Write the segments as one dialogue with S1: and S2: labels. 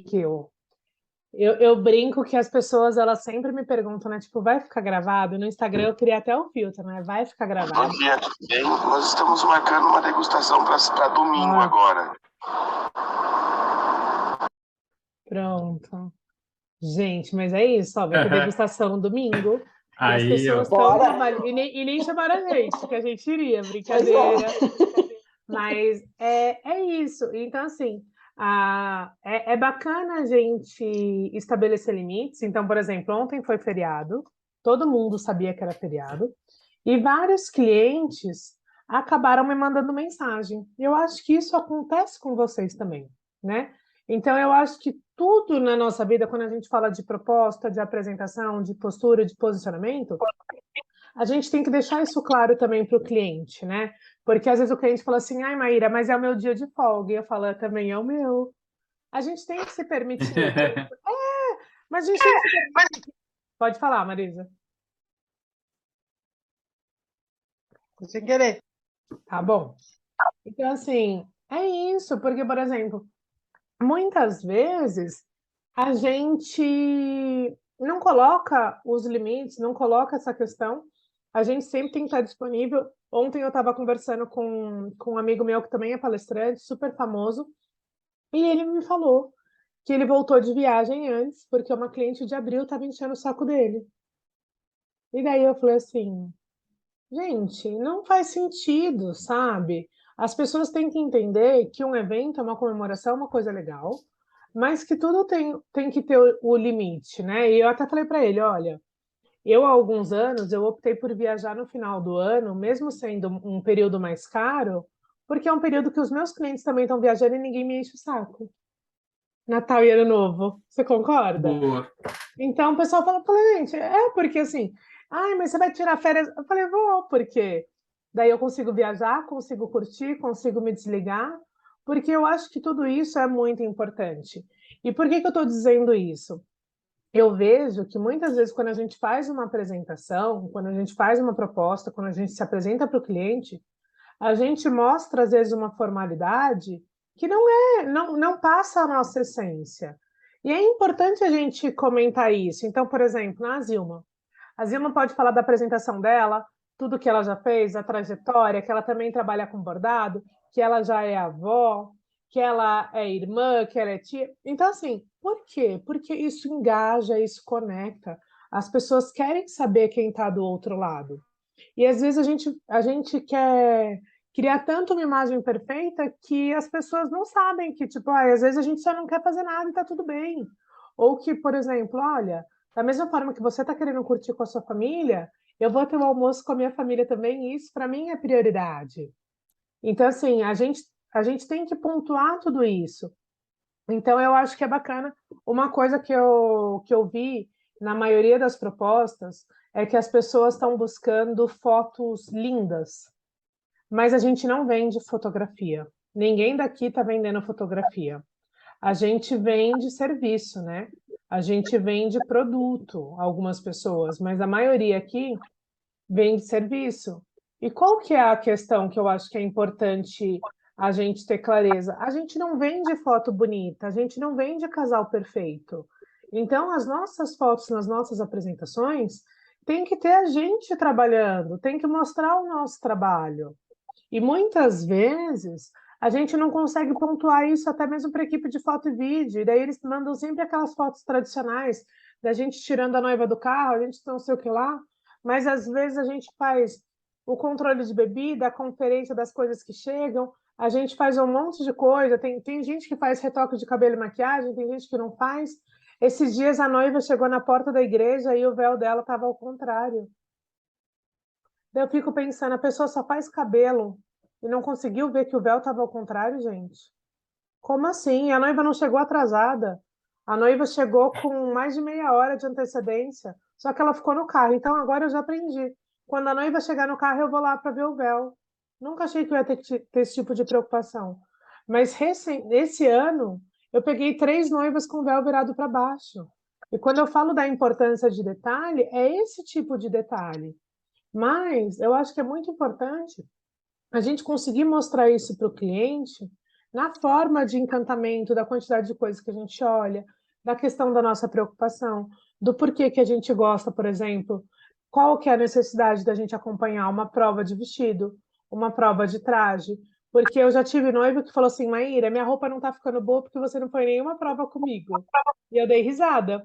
S1: que eu brinco que as pessoas, elas sempre me perguntam, né? Tipo, vai ficar gravado? No Instagram eu criei até o filtro, né? Vai ficar
S2: Bom
S1: gravado.
S2: dia, tudo bem? Nós estamos marcando uma degustação para domingo
S1: Ó,
S2: agora.
S1: pronto. Gente, mas é isso, ó, vai ter degustação no domingo e as
S3: Aí,
S1: pessoas
S3: ó.
S1: estão
S4: Bora!
S1: trabalhando. E nem chamaram a gente, que a gente iria,
S4: Pois é.
S1: brincadeira. Mas é isso. Então, assim, é bacana a gente estabelecer limites. Então, por exemplo, ontem foi feriado, todo mundo sabia que era feriado, e vários clientes acabaram me mandando mensagem. Eu acho que isso acontece com vocês também, né? Então, eu acho que tudo na nossa vida, quando a gente fala de proposta, de apresentação, de postura, de posicionamento, a gente tem que deixar isso claro também para o cliente, né? Porque às vezes o cliente fala assim, ai, Maíra, mas é o meu dia de folga. E eu falo, também é o meu. A gente tem que se permitir. Mas a gente tem que se permitir. Pode falar, Marisa.
S4: Sem querer.
S1: Tá bom. Então, assim, é isso. Porque, por exemplo, muitas vezes a gente não coloca os limites, não coloca essa questão. A gente sempre tem que estar disponível. Ontem eu estava conversando com um amigo meu que também é palestrante, super famoso, e ele me falou que ele voltou de viagem antes, porque uma cliente de abril estava enchendo o saco dele. E daí eu falei assim, gente, não faz sentido, sabe? As pessoas têm que entender que um evento, uma comemoração, é uma coisa legal, mas que tudo tem que ter o limite, né? E eu até falei para ele, olha, eu há alguns anos eu optei por viajar no final do ano, mesmo sendo um período mais caro, porque é um período que os meus clientes também estão viajando e ninguém me enche o saco. Natal e Ano Novo, você concorda?
S3: Boa.
S1: Então o pessoal fala, gente, porque assim, ai, mas você vai tirar férias? Eu falei, vou, porque daí eu consigo viajar, consigo curtir, consigo me desligar, porque eu acho que tudo isso é muito importante. E por que que eu estou dizendo isso? Eu vejo que muitas vezes quando a gente faz uma apresentação, quando a gente faz uma proposta, quando a gente se apresenta para o cliente, a gente mostra às vezes uma formalidade que não passa a nossa essência. E é importante a gente comentar isso. Então, por exemplo, a Zilma pode falar da apresentação dela, tudo que ela já fez, a trajetória, que ela também trabalha com bordado, que ela já é avó, que ela é irmã, que ela é tia. Então, assim, por quê? Porque isso engaja, isso conecta. As pessoas querem saber quem está do outro lado. E às vezes a gente quer criar tanto uma imagem perfeita que as pessoas não sabem que, tipo, às vezes a gente só não quer fazer nada e tá tudo bem. Ou que, por exemplo, olha, da mesma forma que você está querendo curtir com a sua família, eu vou ter um almoço com a minha família também, e isso para mim é prioridade. Então, assim, a gente tem que pontuar tudo isso. Então, eu acho que é bacana. Uma coisa que eu vi na maioria das propostas é que as pessoas estão buscando fotos lindas, mas a gente não vende fotografia. Ninguém daqui está vendendo fotografia. A gente vende serviço, né? A gente vende produto, algumas pessoas, mas a maioria aqui vende serviço. E qual que é a questão que eu acho que é importante a gente ter clareza? A gente não vende foto bonita, a gente não vende casal perfeito. Então, as nossas fotos nas nossas apresentações tem que ter a gente trabalhando, tem que mostrar o nosso trabalho. E muitas vezes a gente não consegue pontuar isso até mesmo para a equipe de foto e vídeo. E daí eles mandam sempre aquelas fotos tradicionais da gente tirando a noiva do carro, a gente não sei o que lá. Mas às vezes a gente faz o controle de bebida, a conferência das coisas que chegam, a gente faz um monte de coisa. Tem gente que faz retoque de cabelo e maquiagem, tem gente que não faz. Esses dias a noiva chegou na porta da igreja e o véu dela estava ao contrário. Daí eu fico pensando, a pessoa só faz cabelo e não conseguiu ver que o véu estava ao contrário, gente? Como assim? A noiva não chegou atrasada. A noiva chegou com mais de meia hora de antecedência, só que ela ficou no carro. Então agora eu já aprendi. Quando a noiva chegar no carro, eu vou lá para ver o véu. Nunca achei que eu ia ter esse tipo de preocupação. Mas esse ano, eu peguei 3 noivas com o véu virado para baixo. E quando eu falo da importância de detalhe, é esse tipo de detalhe. Mas eu acho que é muito importante a gente conseguir mostrar isso para o cliente na forma de encantamento, da quantidade de coisas que a gente olha, da questão da nossa preocupação, do porquê que a gente gosta, por exemplo, qual que é a necessidade da gente acompanhar uma prova de vestido, uma prova de traje, porque eu já tive noivo que falou assim, Maíra, minha roupa não tá ficando boa porque você não foi em nenhuma prova comigo. E eu dei risada,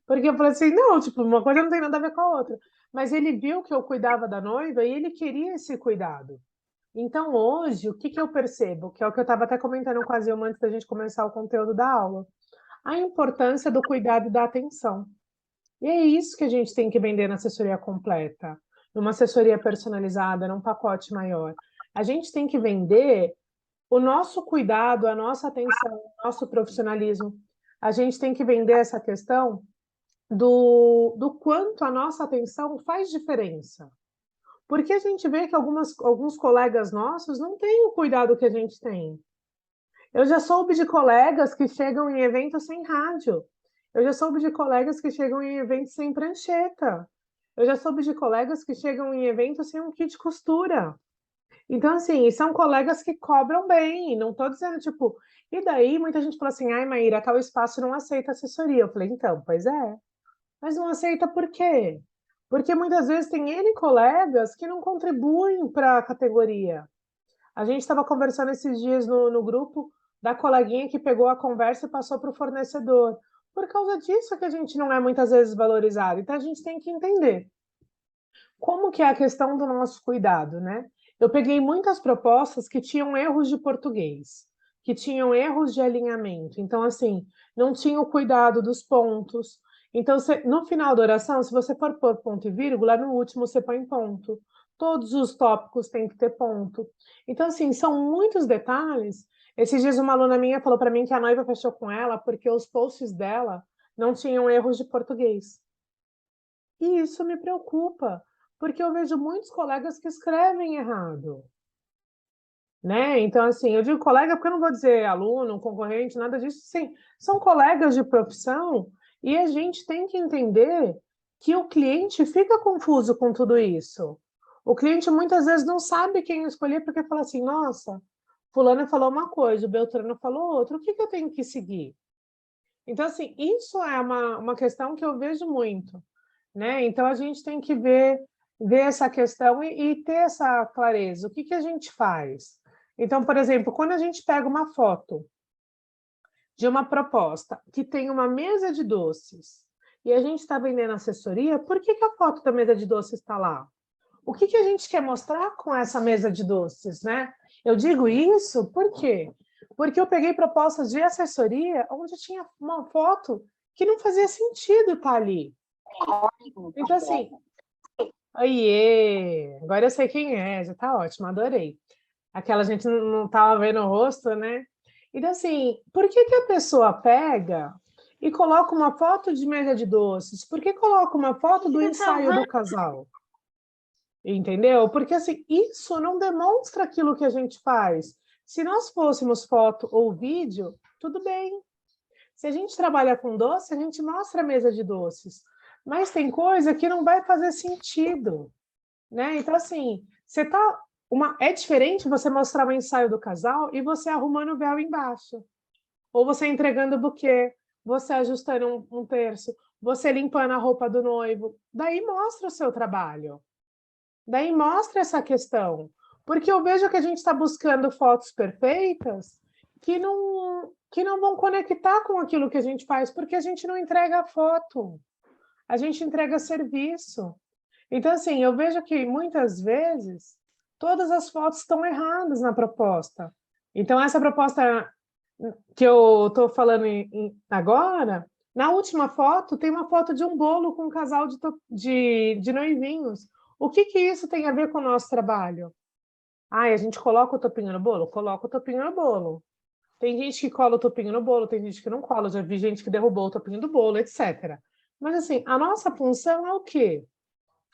S1: porque eu falei assim, não, tipo, uma coisa não tem nada a ver com a outra. Mas ele viu que eu cuidava da noiva e ele queria esse cuidado. Então, hoje, o que que eu percebo? Que é o que eu estava até comentando com a Zilma antes da gente começar o conteúdo da aula. A importância do cuidado e da atenção. E é isso que a gente tem que vender na assessoria completa, numa assessoria personalizada, num pacote maior. A gente tem que vender o nosso cuidado, a nossa atenção, o nosso profissionalismo. A gente tem que vender essa questão do quanto a nossa atenção faz diferença. Porque a gente vê que alguns colegas nossos não têm o cuidado que a gente tem. Eu já soube de colegas que chegam em eventos sem rádio. Eu já soube de colegas que chegam em eventos sem prancheta. Eu já soube de colegas que chegam em eventos sem um kit de costura. Então, assim, são colegas que cobram bem. Não estou dizendo, tipo... E daí, muita gente fala assim, ai, Maíra, tal espaço não aceita assessoria. Eu falei, então, pois é. Mas não aceita por quê? Porque muitas vezes tem N colegas que não contribuem para a categoria. A gente estava conversando esses dias no grupo da coleguinha que pegou a conversa e passou para o fornecedor. Por causa disso que a gente não é muitas vezes valorizado. Então a gente tem que entender como que é a questão do nosso cuidado, né? Eu peguei muitas propostas que tinham erros de português, que tinham erros de alinhamento. Então, assim, não tinha o cuidado dos pontos. Então, no final da oração, se você for pôr ponto e vírgula, no último você põe ponto. Todos os tópicos têm que ter ponto. Então, assim, são muitos detalhes. Esses dias uma aluna minha falou para mim que a noiva fechou com ela porque os posts dela não tinham erros de português. E isso me preocupa, porque eu vejo muitos colegas que escrevem errado, né? Então, assim, eu digo colega porque eu não vou dizer aluno, concorrente, nada disso. Sim, são colegas de profissão e a gente tem que entender que o cliente fica confuso com tudo isso. O cliente muitas vezes não sabe quem escolher porque fala assim, nossa, fulano falou uma coisa, o Beltrano falou outra, o que que eu tenho que seguir? Então, assim, isso é uma questão que eu vejo muito, né? Então, a gente tem que ver essa questão e ter essa clareza. O que que a gente faz? Então, por exemplo, quando a gente pega uma foto de uma proposta que tem uma mesa de doces e a gente está vendendo assessoria, por que que a foto da mesa de doces está lá? O que que a gente quer mostrar com essa mesa de doces, né? Eu digo isso por quê? Porque eu peguei propostas de assessoria onde tinha uma foto que não fazia sentido estar ali. Então, assim, oiê, agora eu sei quem é, já tá ótimo, adorei. Aquela gente não estava vendo o rosto, né? Então, assim, por que que a pessoa pega e coloca uma foto de mesa de doces? Por que coloca uma foto do ensaio do casal? Entendeu? Porque, assim, isso não demonstra aquilo que a gente faz. Se nós fôssemos foto ou vídeo, tudo bem. Se a gente trabalha com doce, a gente mostra a mesa de doces. Mas tem coisa que não vai fazer sentido, né? Então, assim, você tá... É diferente você mostrar o ensaio do casal e você arrumando o véu embaixo. Ou você entregando o buquê, você ajustando um terço, você limpando a roupa do noivo. Daí mostra o seu trabalho. Daí mostra essa questão. Porque eu vejo que a gente está buscando fotos perfeitas que não vão conectar com aquilo que a gente faz, porque a gente não entrega a foto. A gente entrega serviço. Então, assim, eu vejo que muitas vezes todas as fotos estão erradas na proposta. Então, essa proposta que eu estou falando agora, na última foto, tem uma foto de um bolo com um casal de noivinhos. O que que isso tem a ver com o nosso trabalho? A gente coloca o topinho no bolo? Coloca o topinho no bolo. Tem gente que cola o topinho no bolo, tem gente que não cola. Já vi gente que derrubou o topinho do bolo, etc. Mas, assim, a nossa função é o quê?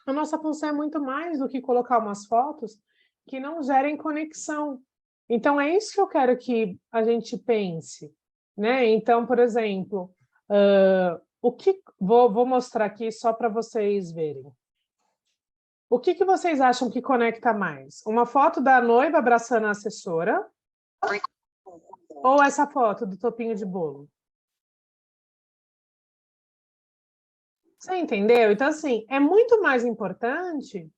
S1: A nossa função é muito mais do que colocar umas fotos que não gerem conexão. Então, é isso que eu quero que a gente pense, né? Então, por exemplo, vou mostrar aqui só para vocês verem. O que vocês acham que conecta mais? Uma foto da noiva abraçando a assessora Ou essa foto do topinho de bolo? Você entendeu? Então, assim, é muito mais importante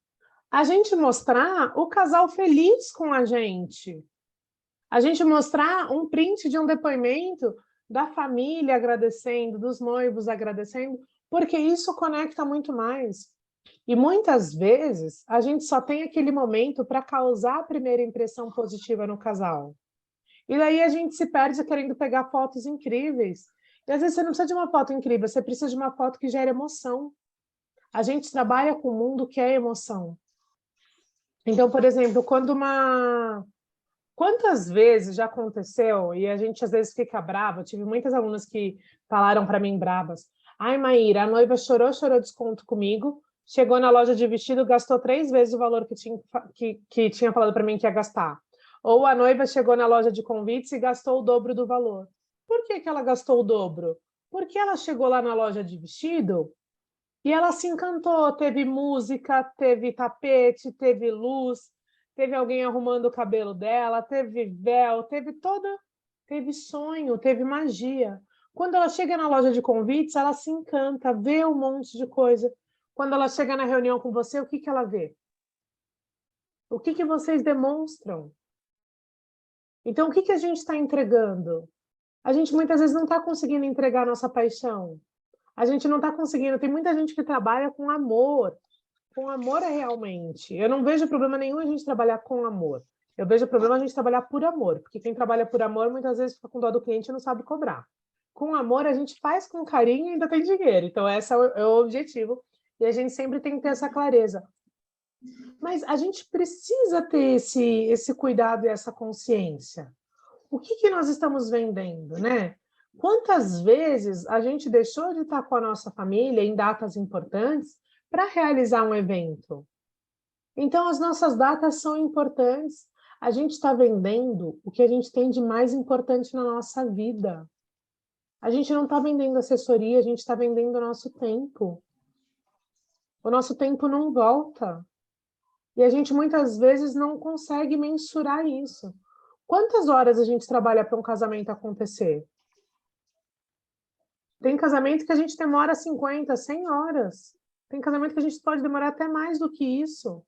S1: a gente mostrar o casal feliz com a gente. A gente mostrar um print de um depoimento da família agradecendo, dos noivos agradecendo, porque isso conecta muito mais. E muitas vezes a gente só tem aquele momento para causar a primeira impressão positiva no casal. E daí a gente se perde querendo pegar fotos incríveis. E às vezes você não precisa de uma foto incrível, você precisa de uma foto que gere emoção. A gente trabalha com um mundo que é emoção. Então, por exemplo, quantas vezes já aconteceu, e a gente às vezes fica brava, eu tive muitas alunas que falaram para mim bravas, ai, Maíra, a noiva chorou desconto comigo, chegou na loja de vestido, gastou 3 vezes o valor que tinha falado para mim que ia gastar. Ou a noiva chegou na loja de convites e gastou o dobro do valor. Por que ela gastou o dobro? Porque ela chegou lá na loja de vestido e ela se encantou, teve música, teve tapete, teve luz, teve alguém arrumando o cabelo dela, teve véu, teve sonho, teve magia. Quando ela chega na loja de convites, ela se encanta, vê um monte de coisa. Quando ela chega na reunião com você, o que ela vê? O que vocês demonstram? Então, o que a gente está entregando? A gente muitas vezes não está conseguindo entregar a nossa paixão. A gente não está conseguindo. Tem muita gente que trabalha com amor realmente. Eu não vejo problema nenhum a gente trabalhar com amor. Eu vejo problema a gente trabalhar por amor, porque quem trabalha por amor muitas vezes fica com dó do cliente e não sabe cobrar. Com amor a gente faz com carinho e ainda tem dinheiro. Então esse é o objetivo e a gente sempre tem que ter essa clareza. Mas a gente precisa ter esse cuidado e essa consciência. O que nós estamos vendendo, né? Quantas vezes a gente deixou de estar com a nossa família em datas importantes para realizar um evento? Então, as nossas datas são importantes. A gente está vendendo o que a gente tem de mais importante na nossa vida. A gente não está vendendo assessoria, a gente está vendendo o nosso tempo. O nosso tempo não volta. E a gente muitas vezes não consegue mensurar isso. Quantas horas a gente trabalha para um casamento acontecer? Tem casamento que a gente demora 50, 100 horas. Tem casamento que a gente pode demorar até mais do que isso.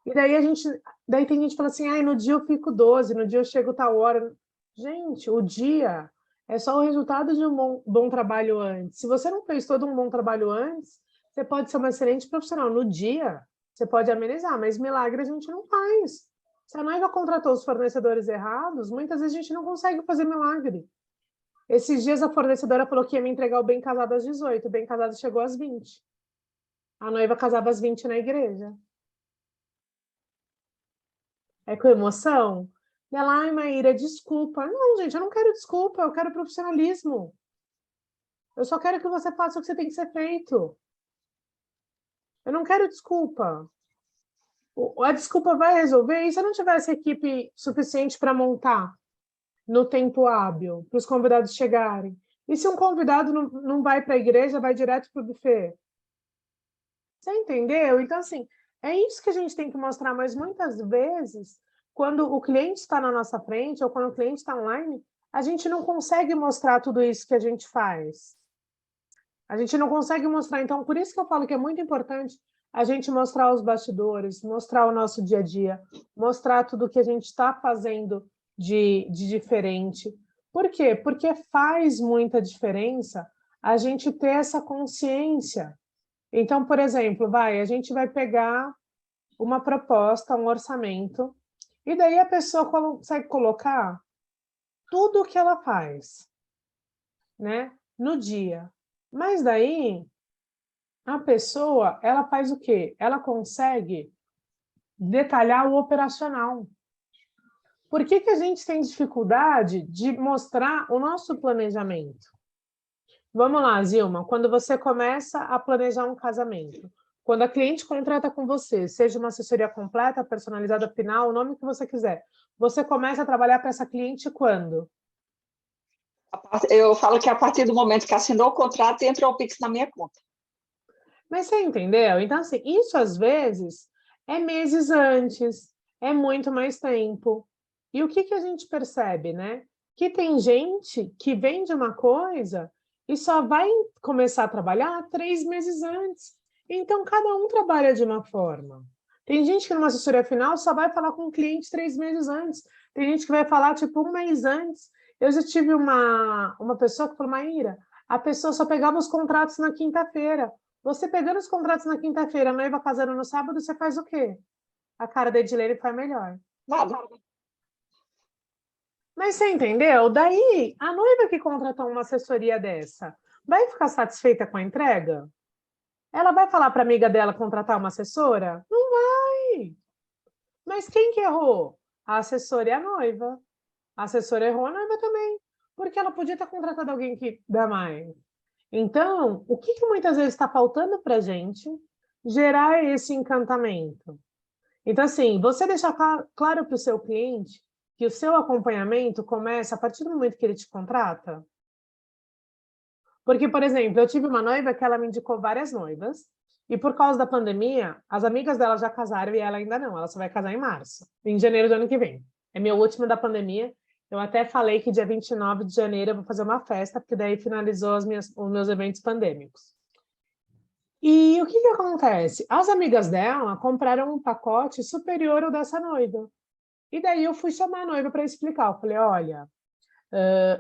S1: E daí tem gente que fala assim, ai, no dia eu fico 12, no dia eu chego tal hora. Gente, o dia é só o resultado de um bom trabalho antes. Se você não fez todo um bom trabalho antes, você pode ser uma excelente profissional. No dia, você pode amenizar, mas milagre a gente não faz. Se a noiva contratou os fornecedores errados, muitas vezes a gente não consegue fazer milagre. Esses dias a fornecedora falou que ia me entregar o bem casado às 18, o bem casado chegou às 20. A noiva casava às 20 na igreja. É com emoção? E ela, ai, Maíra, desculpa. Não, gente, eu não quero desculpa, eu quero profissionalismo. Eu só quero que você faça o que você tem que ser feito. Eu não quero desculpa. A desculpa vai resolver? E se eu não tivesse equipe suficiente para montar no tempo hábil, para os convidados chegarem? E se um convidado não vai para a igreja, vai direto para o buffet? Você entendeu? Então, assim, é isso que a gente tem que mostrar, mas muitas vezes, quando o cliente está na nossa frente, ou quando o cliente está online, a gente não consegue mostrar tudo isso que a gente faz. A gente não consegue mostrar. Então, por isso que eu falo que é muito importante a gente mostrar os bastidores, mostrar o nosso dia a dia, mostrar tudo que a gente está fazendo de diferente. Por quê? Porque faz muita diferença a gente ter essa consciência. Então, por exemplo, a gente vai pegar uma proposta, um orçamento, e daí a pessoa consegue colocar tudo o que ela faz, né, no dia. Mas daí a pessoa, ela faz o quê? Ela consegue detalhar o operacional. Por que a gente tem dificuldade de mostrar o nosso planejamento? Vamos lá, Zilma, quando você começa a planejar um casamento, quando a cliente contrata com você, seja uma assessoria completa, personalizada, final, o nome que você quiser, você começa a trabalhar para essa cliente quando?
S3: Eu falo que a partir do momento que assinou o contrato, entra o Pix na minha conta.
S1: Mas você entendeu? Então, assim, isso às vezes é meses antes, é muito mais tempo. E o que que a gente percebe, né? Que tem gente que vende uma coisa e só vai começar a trabalhar 3 meses antes. Então, cada um trabalha de uma forma. Tem gente que numa assessoria final só vai falar com o cliente 3 meses antes. Tem gente que vai falar, tipo, 1 mês antes. Eu já tive uma pessoa que falou, Maíra, a pessoa só pegava os contratos na quinta-feira. Você pegando os contratos na quinta-feira, a noiva casando no sábado, você faz o quê? A cara da Edilene foi melhor.
S3: Nada.
S1: Mas você entendeu? Daí, a noiva que contratou uma assessoria dessa vai ficar satisfeita com a entrega? Ela vai falar para a amiga dela contratar uma assessora? Não vai! Mas quem que errou? A assessora e a noiva. A assessora errou, a noiva também. Porque ela podia ter contratado alguém que dá mais. Então, o que que muitas vezes está faltando para a gente gerar esse encantamento? Então, assim, você deixar claro para o seu cliente que o seu acompanhamento começa a partir do momento que ele te contrata. Porque, por exemplo, eu tive uma noiva que ela me indicou várias noivas, e por causa da pandemia, as amigas dela já casaram e ela ainda não, ela só vai casar em março, em janeiro do ano que vem. É meu último da pandemia. Eu até falei que dia 29 de janeiro eu vou fazer uma festa, porque daí finalizou os meus eventos pandêmicos. E o que que acontece? As amigas dela compraram um pacote superior ao dessa noiva. E daí eu fui chamar a noiva para explicar. Eu falei, olha,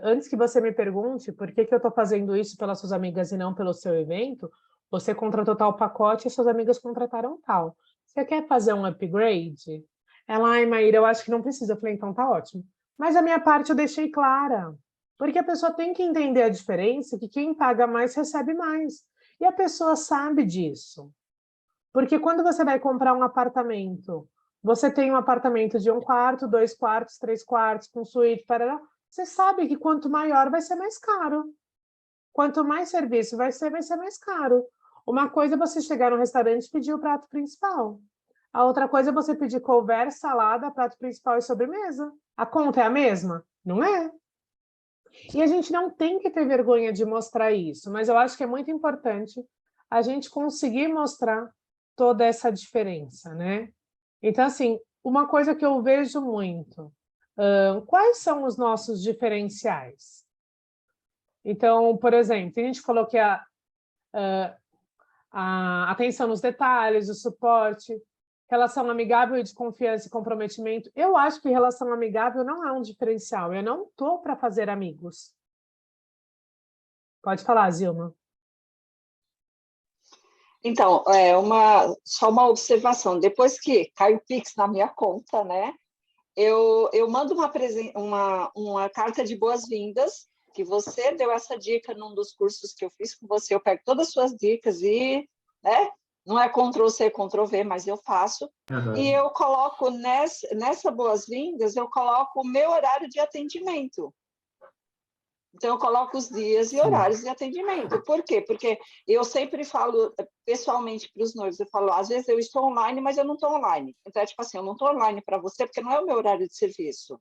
S1: antes que você me pergunte por que que eu estou fazendo isso pelas suas amigas e não pelo seu evento, você contratou tal pacote e suas amigas contrataram tal. Você quer fazer um upgrade? Ela, ai, Maíra, eu acho que não precisa. Eu falei, então tá ótimo. Mas a minha parte eu deixei clara. Porque a pessoa tem que entender a diferença, que quem paga mais recebe mais. E a pessoa sabe disso. Porque quando você vai comprar um apartamento, você tem um apartamento de 1 quarto, 2 quartos, 3 quartos, com suíte, parará, você sabe que quanto maior vai ser mais caro. Quanto mais serviço vai ser mais caro. Uma coisa é você chegar no restaurante e pedir o prato principal. A outra coisa é você pedir couvert, salada, prato principal e sobremesa. A conta é a mesma? Não é. E a gente não tem que ter vergonha de mostrar isso, mas eu acho que é muito importante a gente conseguir mostrar toda essa diferença, né? Então, assim, uma coisa que eu vejo muito, quais são os nossos diferenciais? Então, por exemplo, a gente falou que a atenção nos detalhes, o suporte, relação amigável e de confiança e comprometimento. Eu acho que relação amigável não é um diferencial. Eu não estou para fazer amigos. Pode falar, Zilma.
S3: Então, só uma observação. Depois que cai o Pix na minha conta, né? Eu mando uma carta de boas-vindas, que você deu essa dica num dos cursos que eu fiz com você. Eu pego todas as suas dicas e, né? Não é Ctrl+C, Ctrl+V, mas eu faço.
S5: Uhum.
S3: E eu coloco nessa boas-vindas, eu coloco o meu horário de atendimento. Então, eu coloco os dias e horários de atendimento. Por quê? Porque eu sempre falo pessoalmente para os noivos, eu falo, às vezes eu estou online, mas eu não estou online. Então, é tipo assim, eu não estou online para você, porque não é o meu horário de serviço.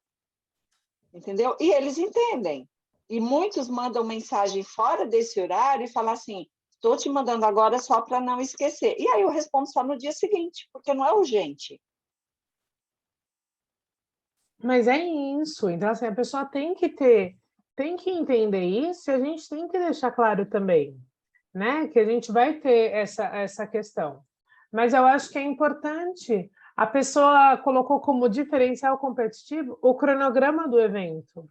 S3: Entendeu? E eles entendem. E muitos mandam mensagem fora desse horário e falam assim, estou te mandando agora só para não esquecer. E aí eu respondo só no dia seguinte, porque não é urgente.
S1: Mas é isso. Então, assim, a pessoa tem que entender isso e a gente tem que deixar claro também, né? Que a gente vai ter essa questão. Mas eu acho que é importante. A pessoa colocou como diferencial competitivo o cronograma do evento.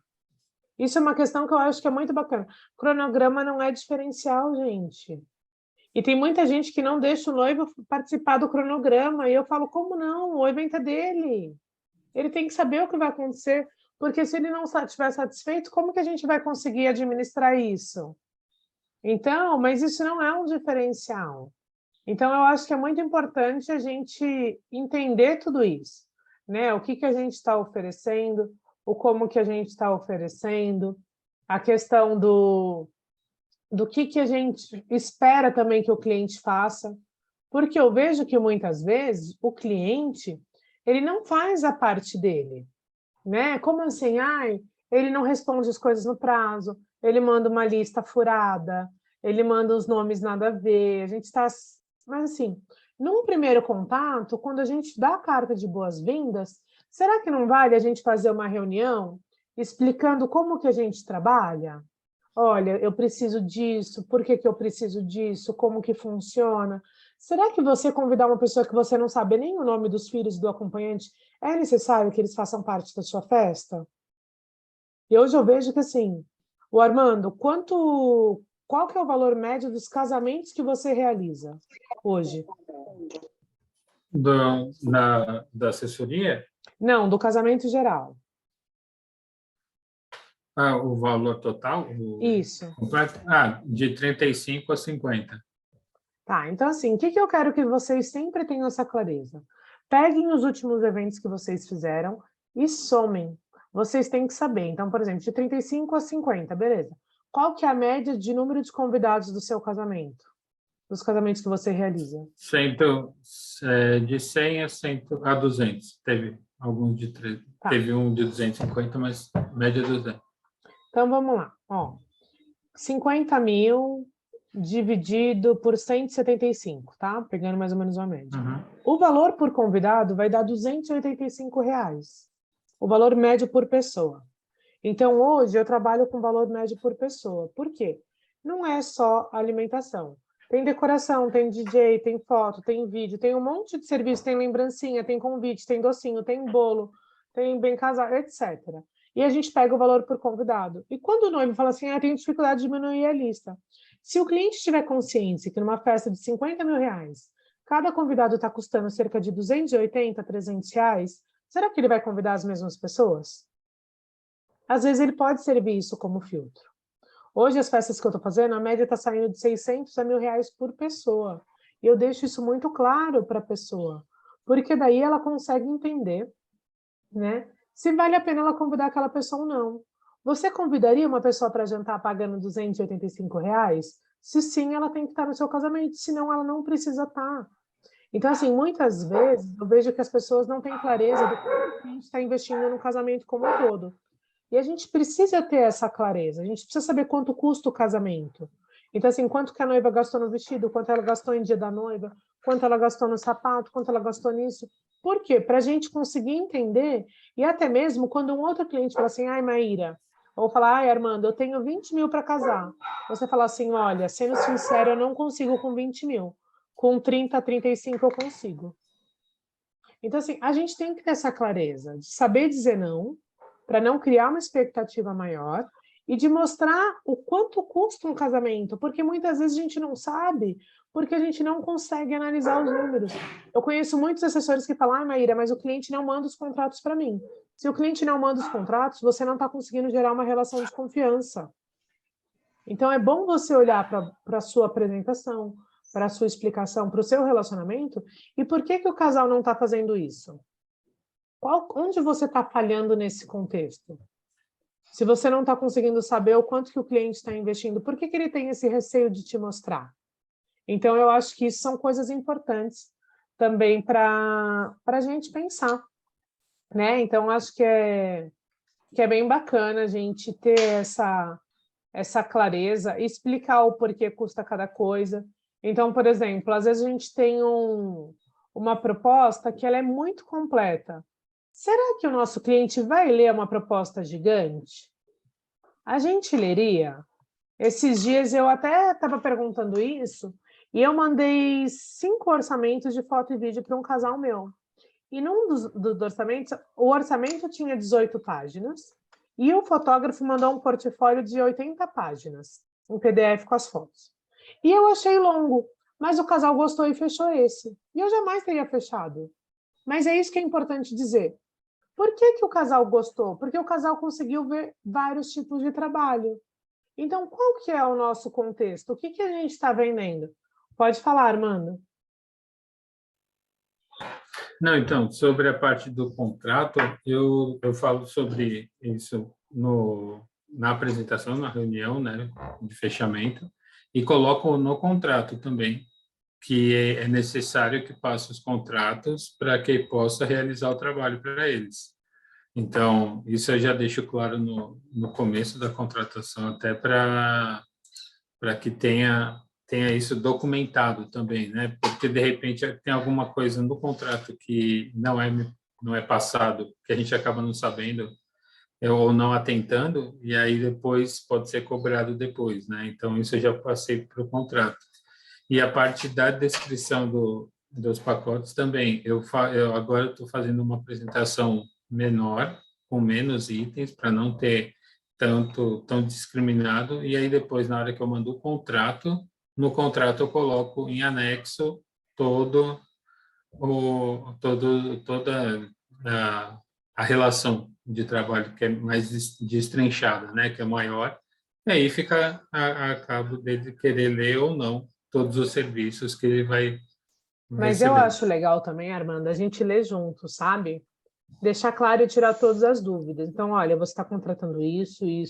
S1: Isso é uma questão que eu acho que é muito bacana. Cronograma não é diferencial, gente. E tem muita gente que não deixa o noivo participar do cronograma. E eu falo, como não? O evento é dele. Ele tem que saber o que vai acontecer, porque se ele não estiver satisfeito, como que a gente vai conseguir administrar isso? Então, mas isso não é um diferencial. Então, eu acho que é muito importante a gente entender tudo isso, né? O que que a gente está oferecendo, o como que a gente está oferecendo, a questão do que a gente espera também que o cliente faça, porque eu vejo que muitas vezes o cliente ele não faz a parte dele, né? Como assim? Ai, ele não responde as coisas no prazo, ele manda uma lista furada, ele manda os nomes nada a ver, a gente está... Mas assim, num primeiro contato, quando a gente dá a carta de boas-vindas, será que não vale a gente fazer uma reunião explicando como que a gente trabalha? Olha, eu preciso disso, por que que eu preciso disso, como que funciona? Será que você convidar uma pessoa que você não sabe nem o nome dos filhos do acompanhante, é necessário que eles façam parte da sua festa? E hoje eu vejo que, assim, o Armando, qual que é o valor médio dos casamentos que você realiza hoje?
S5: Da assessoria,
S1: Não, do casamento geral.
S5: o valor total,
S1: Isso.
S5: completo, de 35 a 50.
S1: Tá, então assim, o que que eu quero que vocês sempre tenham essa clareza? Peguem os últimos eventos que vocês fizeram e somem. Vocês têm que saber. Então, por exemplo, de 35 a 50, beleza. Qual que é a média de número de convidados do seu casamento? Dos casamentos que você realiza?
S5: De 100 a 200. Teve alguns de
S1: Tá.
S5: teve um de 250, mas média 200.
S1: Então, vamos lá. Ó, 50 mil dividido por 175, tá? Pegando mais ou menos uma média.
S5: Uhum.
S1: O valor por convidado vai dar R$ 285, o valor médio por pessoa. Então, hoje, eu trabalho com valor médio por pessoa. Por quê? Não é só alimentação. Tem decoração, tem DJ, tem foto, tem vídeo, tem um monte de serviço, tem lembrancinha, tem convite, tem docinho, tem bolo, tem bem casado, etc. E a gente pega o valor por convidado. E quando o noivo fala assim, tenho dificuldade de diminuir a lista. Se o cliente tiver consciência que numa festa de 50 mil reais, cada convidado está custando cerca de 280, 300 reais, será que ele vai convidar as mesmas pessoas? Às vezes ele pode servir isso como filtro. Hoje, as festas que eu estou fazendo, a média está saindo de 600 a R$ 1.000 por pessoa. E eu deixo isso muito claro para a pessoa, porque daí ela consegue entender, né, se vale a pena ela convidar aquela pessoa ou não. Você convidaria uma pessoa para jantar pagando R$ 285? Se sim, ela tem que estar no seu casamento, senão ela não precisa estar. Então, assim, muitas vezes eu vejo que as pessoas não têm clareza do que a gente está investindo no casamento como um todo. E a gente precisa ter essa clareza, a gente precisa saber quanto custa o casamento. Então, assim, quanto que a noiva gastou no vestido, quanto ela gastou em dia da noiva, quanto ela gastou no sapato, quanto ela gastou nisso. Por quê? Para a gente conseguir entender, e até mesmo quando um outro cliente fala assim, Maíra, ou falar, Armando, eu tenho 20 mil para casar. Você fala assim, olha, sendo sincero, eu não consigo com 20 mil. Com 30, 35 eu consigo. Então, assim, a gente tem que ter essa clareza de saber dizer não, para não criar uma expectativa maior e de mostrar o quanto custa um casamento, porque muitas vezes a gente não sabe, porque a gente não consegue analisar os números. Eu conheço muitos assessores que falam, Maíra, mas o cliente não manda os contratos para mim. Se o cliente não manda os contratos, você não está conseguindo gerar uma relação de confiança. Então, é bom você olhar para a sua apresentação, para a sua explicação, para o seu relacionamento, e por que que o casal não está fazendo isso? Onde você está falhando nesse contexto? Se você não está conseguindo saber o quanto que o cliente está investindo, por que que ele tem esse receio de te mostrar? Então, eu acho que isso são coisas importantes também para a gente pensar, né? Então, acho que é bem bacana a gente ter essa clareza, explicar o porquê custa cada coisa. Então, por exemplo, às vezes a gente tem uma proposta que ela é muito completa. Será que o nosso cliente vai ler uma proposta gigante? A gente leria? Esses dias eu até estava perguntando isso, e eu mandei 5 orçamentos de foto e vídeo para um casal meu. E num dos orçamentos, o orçamento tinha 18 páginas, e o fotógrafo mandou um portfólio de 80 páginas, um PDF com as fotos. E eu achei longo, mas o casal gostou e fechou esse. E eu jamais teria fechado. Mas é isso que é importante dizer. Por que que o casal gostou? Porque o casal conseguiu ver vários tipos de trabalho. Então, qual que é o nosso contexto? O que que a gente está vendendo? Pode falar, Armando.
S5: Não, então, sobre a parte do contrato, eu falo sobre isso na apresentação, na reunião, né, de fechamento, e coloco no contrato também, que é necessário que passe os contratos para que possa realizar o trabalho para eles. Então, isso eu já deixo claro no começo da contratação, até para que tenha isso documentado também, né? Porque, de repente, tem alguma coisa no contrato que não é não é passado, que a gente acaba não sabendo ou não atentando, e aí depois pode ser cobrado depois, né? Então, isso eu já passei para o contrato. E a parte da descrição dos pacotes também. Eu agora estou fazendo uma apresentação menor, com menos itens, para não ter tão discriminado, e aí depois, na hora que eu mando o contrato, no contrato eu coloco em anexo toda a relação de trabalho que é mais destrinchada, né, que é maior, e aí fica a cabo dele querer ler ou não todos os serviços que ele vai
S1: Mas eu
S5: receber.
S1: acho legal também, Armando, a gente ler junto, sabe? Deixar claro e tirar todas as dúvidas. Então, olha, você está contratando isso, e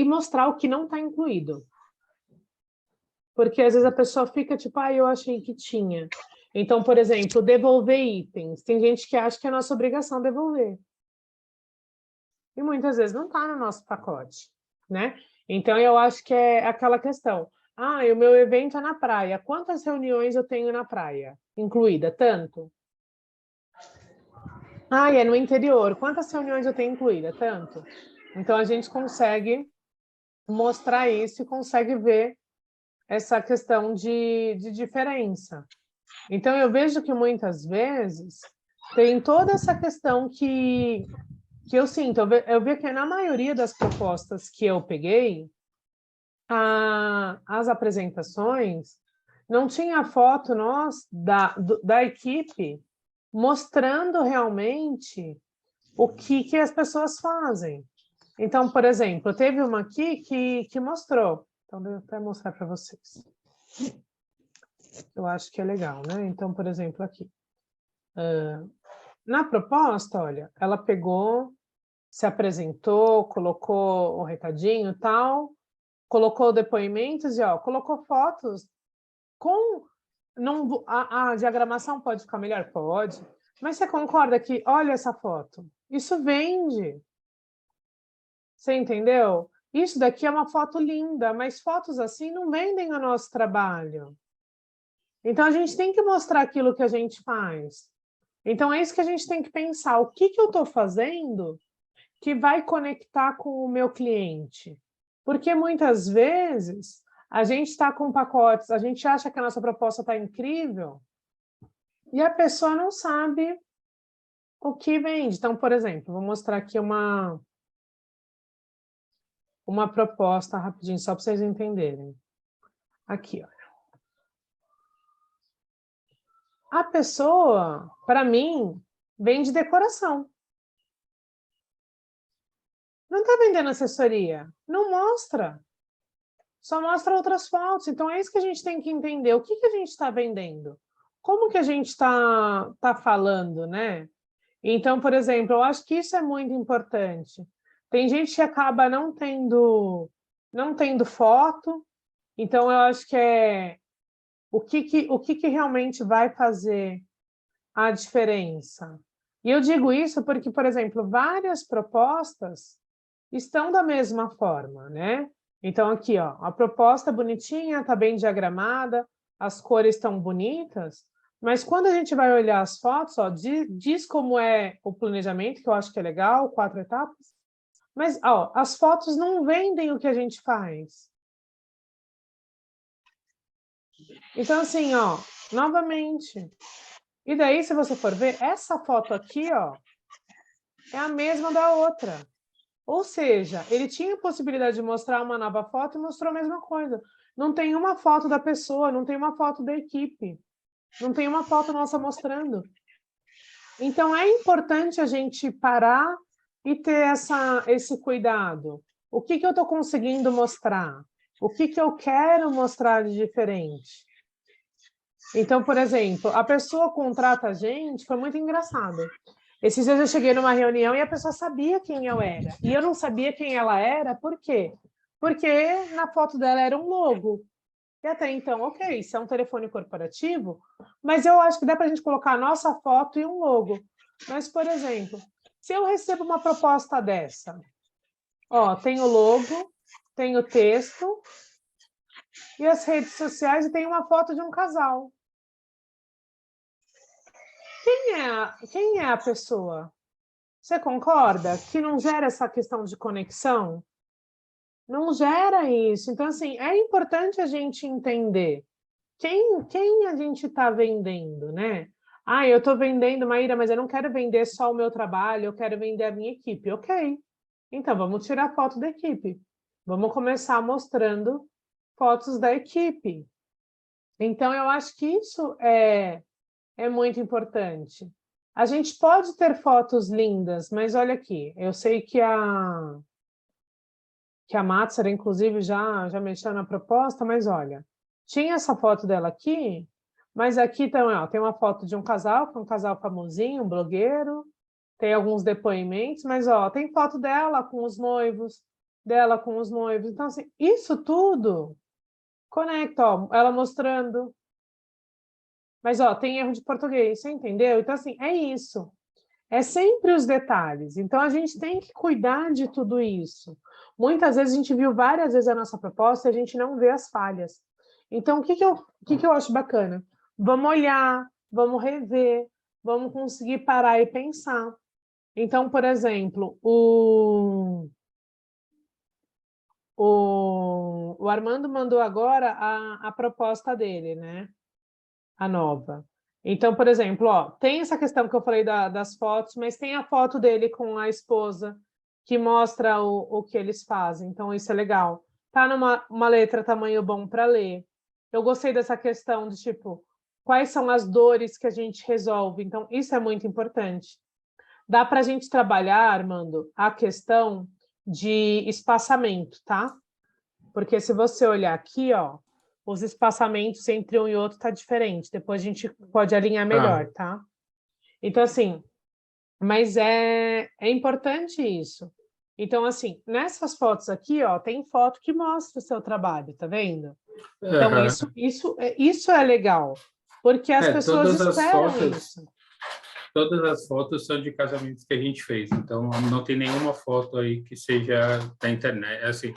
S1: mostrar o que não está incluído. Porque às vezes a pessoa fica tipo, eu achei que tinha. Então, por exemplo, devolver itens. Tem gente que acha que é nossa obrigação devolver. E muitas vezes não está no nosso pacote, né? Então, eu acho que é aquela questão. E o meu evento é na praia. Quantas reuniões eu tenho na praia? Incluída? Tanto? É no interior. Quantas reuniões eu tenho incluída? Tanto? Então, a gente consegue mostrar isso e consegue ver essa questão de diferença. Então, eu vejo que muitas vezes tem toda essa questão que eu sinto. Eu vejo que na maioria das propostas que eu peguei, as apresentações, não tinha foto da equipe mostrando realmente o que as pessoas fazem. Então, por exemplo, teve uma aqui que mostrou. Então, vou até mostrar para vocês. Eu acho que é legal, né? Então, por exemplo, aqui. Na proposta, olha, ela pegou, se apresentou, colocou o recadinho e tal, colocou depoimentos e colocou fotos com... a diagramação pode ficar melhor? Pode. Mas você concorda que, olha essa foto, isso vende. Você entendeu? Isso daqui é uma foto linda, mas fotos assim não vendem o nosso trabalho. Então, a gente tem que mostrar aquilo que a gente faz. Então, é isso que a gente tem que pensar. O que eu estou fazendo que vai conectar com o meu cliente? Porque, muitas vezes, a gente está com pacotes, a gente acha que a nossa proposta está incrível e a pessoa não sabe o que vende. Então, por exemplo, vou mostrar aqui uma proposta rapidinho, só para vocês entenderem. Aqui, olha. A pessoa, para mim, vende decoração. Não está vendendo assessoria. Não mostra. Só mostra outras fotos. Então, é isso que a gente tem que entender. O que a gente está vendendo? Como que a gente está falando, né? Então, por exemplo, eu acho que isso é muito importante. Tem gente que acaba não tendo foto. Então, eu acho que é o que realmente vai fazer a diferença. E eu digo isso porque, por exemplo, várias propostas estão da mesma forma, né? Então, aqui, a proposta bonitinha, está bem diagramada, as cores estão bonitas, mas quando a gente vai olhar as fotos, diz como é o planejamento, que eu acho que é legal, 4 etapas, mas as fotos não vendem o que a gente faz. Então, assim, novamente. E daí, se você for ver, essa foto aqui, é a mesma da outra. Ou seja, ele tinha a possibilidade de mostrar uma nova foto e mostrou a mesma coisa. Não tem uma foto da pessoa, não tem uma foto da equipe, não tem uma foto nossa mostrando. Então, é importante a gente parar e ter esse cuidado. O que eu estou conseguindo mostrar? O que eu quero mostrar de diferente? Então, por exemplo, a pessoa contrata a gente, foi muito engraçado. Esses dias eu cheguei numa reunião e a pessoa sabia quem eu era. E eu não sabia quem ela era, por quê? Porque na foto dela era um logo. E até então, ok, isso é um telefone corporativo, mas eu acho que dá para a gente colocar a nossa foto e um logo. Mas, por exemplo, se eu recebo uma proposta dessa, tem o logo, tem o texto, e as redes sociais e tem uma foto de um casal. quem é a pessoa? Você concorda que não gera essa questão de conexão? Não gera isso. Então, assim, é importante a gente entender quem a gente está vendendo, né? Ah, eu estou vendendo, Maíra, mas eu não quero vender só o meu trabalho, eu quero vender a minha equipe. Ok. Então, vamos tirar foto da equipe. Vamos começar mostrando fotos da equipe. Então, eu acho que isso é muito importante. A gente pode ter fotos lindas, mas olha aqui, eu sei que a Matsara, inclusive, já mexeu na proposta, mas olha, tinha essa foto dela aqui, mas aqui então, ó, tem uma foto de um casal, que é um casal famosinho, um blogueiro, tem alguns depoimentos, mas ó, tem foto dela com os noivos, dela com os noivos. Então, assim, isso tudo conecta, ó, ela mostrando. Mas, ó, tem erro de português, você entendeu? Então, assim, é isso. É sempre os detalhes. Então, a gente tem que cuidar de tudo isso. Muitas vezes, a gente viu várias vezes a nossa proposta e a gente não vê as falhas. Então, o que eu acho bacana? Vamos olhar, vamos rever, vamos conseguir parar e pensar. Então, por exemplo, o Armando mandou agora a proposta dele, né? A nova. Então, por exemplo, ó, tem essa questão que eu falei das fotos, mas tem a foto dele com a esposa, que mostra o que eles fazem. Então, isso é legal. Tá numa letra tamanho bom para ler. Eu gostei dessa questão de, tipo, quais são as dores que a gente resolve. Então, isso é muito importante. Dá para a gente trabalhar, Armando, a questão de espaçamento, tá? Porque se você olhar aqui, ó, os espaçamentos entre um e outro tá diferente. Depois a gente pode alinhar melhor, tá? Então, assim, mas é importante isso. Então, assim, nessas fotos aqui, ó, tem foto que mostra o seu trabalho, tá vendo? Então, isso é legal, porque as pessoas esperam isso.
S5: Todas as fotos são de casamentos que a gente fez, então não tem nenhuma foto aí que seja da internet, assim.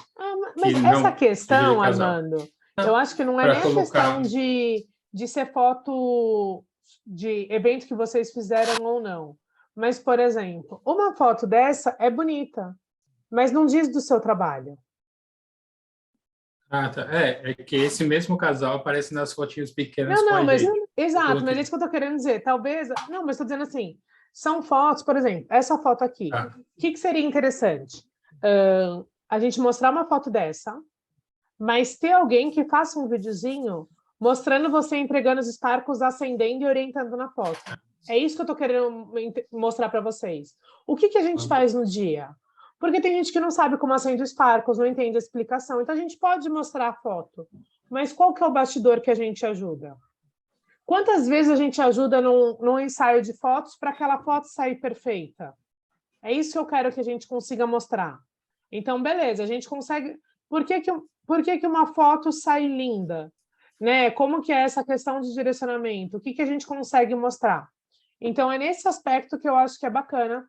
S1: Mas essa questão, Armando, eu acho que não é nem a questão de ser foto de evento que vocês fizeram ou não. Mas, por exemplo, uma foto dessa é bonita, mas não diz do seu trabalho.
S5: Ah, tá. É que esse mesmo casal aparece nas fotinhas pequenas com a
S1: mas
S5: gente.
S1: exato, mas é isso que eu estou querendo dizer. Talvez, não, mas estou dizendo assim, são fotos, por exemplo, essa foto aqui. O que seria interessante? A gente mostrar uma foto dessa, mas ter alguém que faça um videozinho mostrando você entregando os Sparkles, acendendo e orientando na foto. É isso que eu estou querendo mostrar para vocês. O que a gente faz no dia? Porque tem gente que não sabe como acende o Sparkles, não entende a explicação. Então, a gente pode mostrar a foto. Mas qual que é o bastidor que a gente ajuda? Quantas vezes a gente ajuda num ensaio de fotos para aquela foto sair perfeita? É isso que eu quero que a gente consiga mostrar. Então, beleza, a gente consegue... Por que uma foto sai linda? Né? Como que é essa questão de direcionamento? O que a gente consegue mostrar? Então, é nesse aspecto que eu acho que é bacana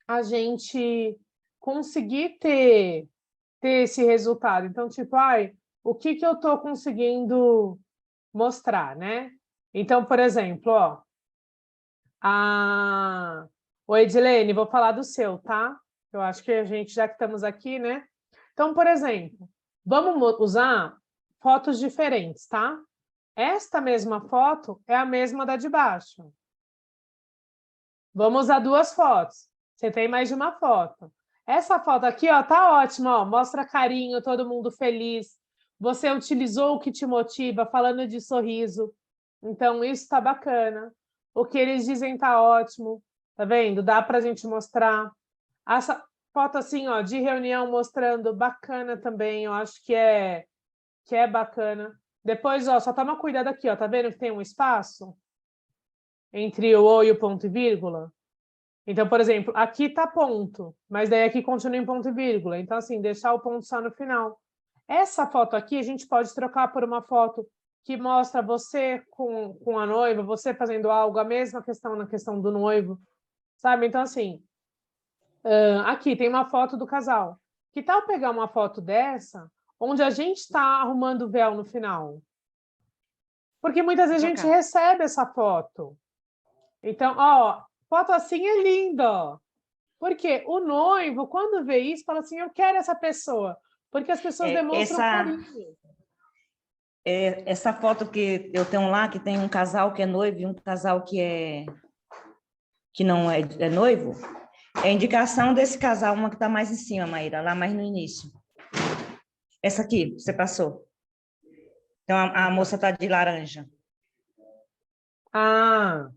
S1: a gente conseguir ter esse resultado. Então, tipo, o que eu estou conseguindo mostrar, né? Então, por exemplo, ó, Oi, Edilene, vou falar do seu, tá? Eu acho que a gente, já que estamos aqui, né? Então, por exemplo, vamos usar fotos diferentes, tá? Esta mesma foto é a mesma da de baixo. Vamos usar duas fotos. Você tem mais de uma foto. Essa foto aqui, ó, tá ótima, ó, mostra carinho, todo mundo feliz. Você utilizou o que te motiva, falando de sorriso. Então, isso tá bacana. O que eles dizem tá ótimo. Tá vendo? Dá pra gente mostrar. Essa foto assim, ó, de reunião mostrando, bacana também. Eu acho que é bacana. Depois, ó, só toma cuidado aqui, ó. Tá vendo que tem um espaço entre o O e o ponto e vírgula? Então, por exemplo, aqui tá ponto, mas daí aqui continua em ponto e vírgula. Então, assim, deixar o ponto só no final. Essa foto aqui a gente pode trocar por uma foto que mostra você com a noiva, você fazendo algo, a mesma questão na questão do noivo, sabe? Então, assim, aqui tem uma foto do casal. Que tal pegar uma foto dessa, onde a gente está arrumando o véu no final? Porque muitas vezes a gente recebe essa foto. Então, ó, foto assim é lindo, ó. Porque o noivo, quando vê isso, fala assim, eu quero essa pessoa. Porque as pessoas demonstram carinho.
S6: Essa foto que eu tenho lá, que tem um casal que é noivo e um casal que não é noivo, é indicação desse casal, uma que está mais em cima, Maíra, lá mais no início. Essa aqui, você passou. Então, a moça está de laranja.
S1: Ah,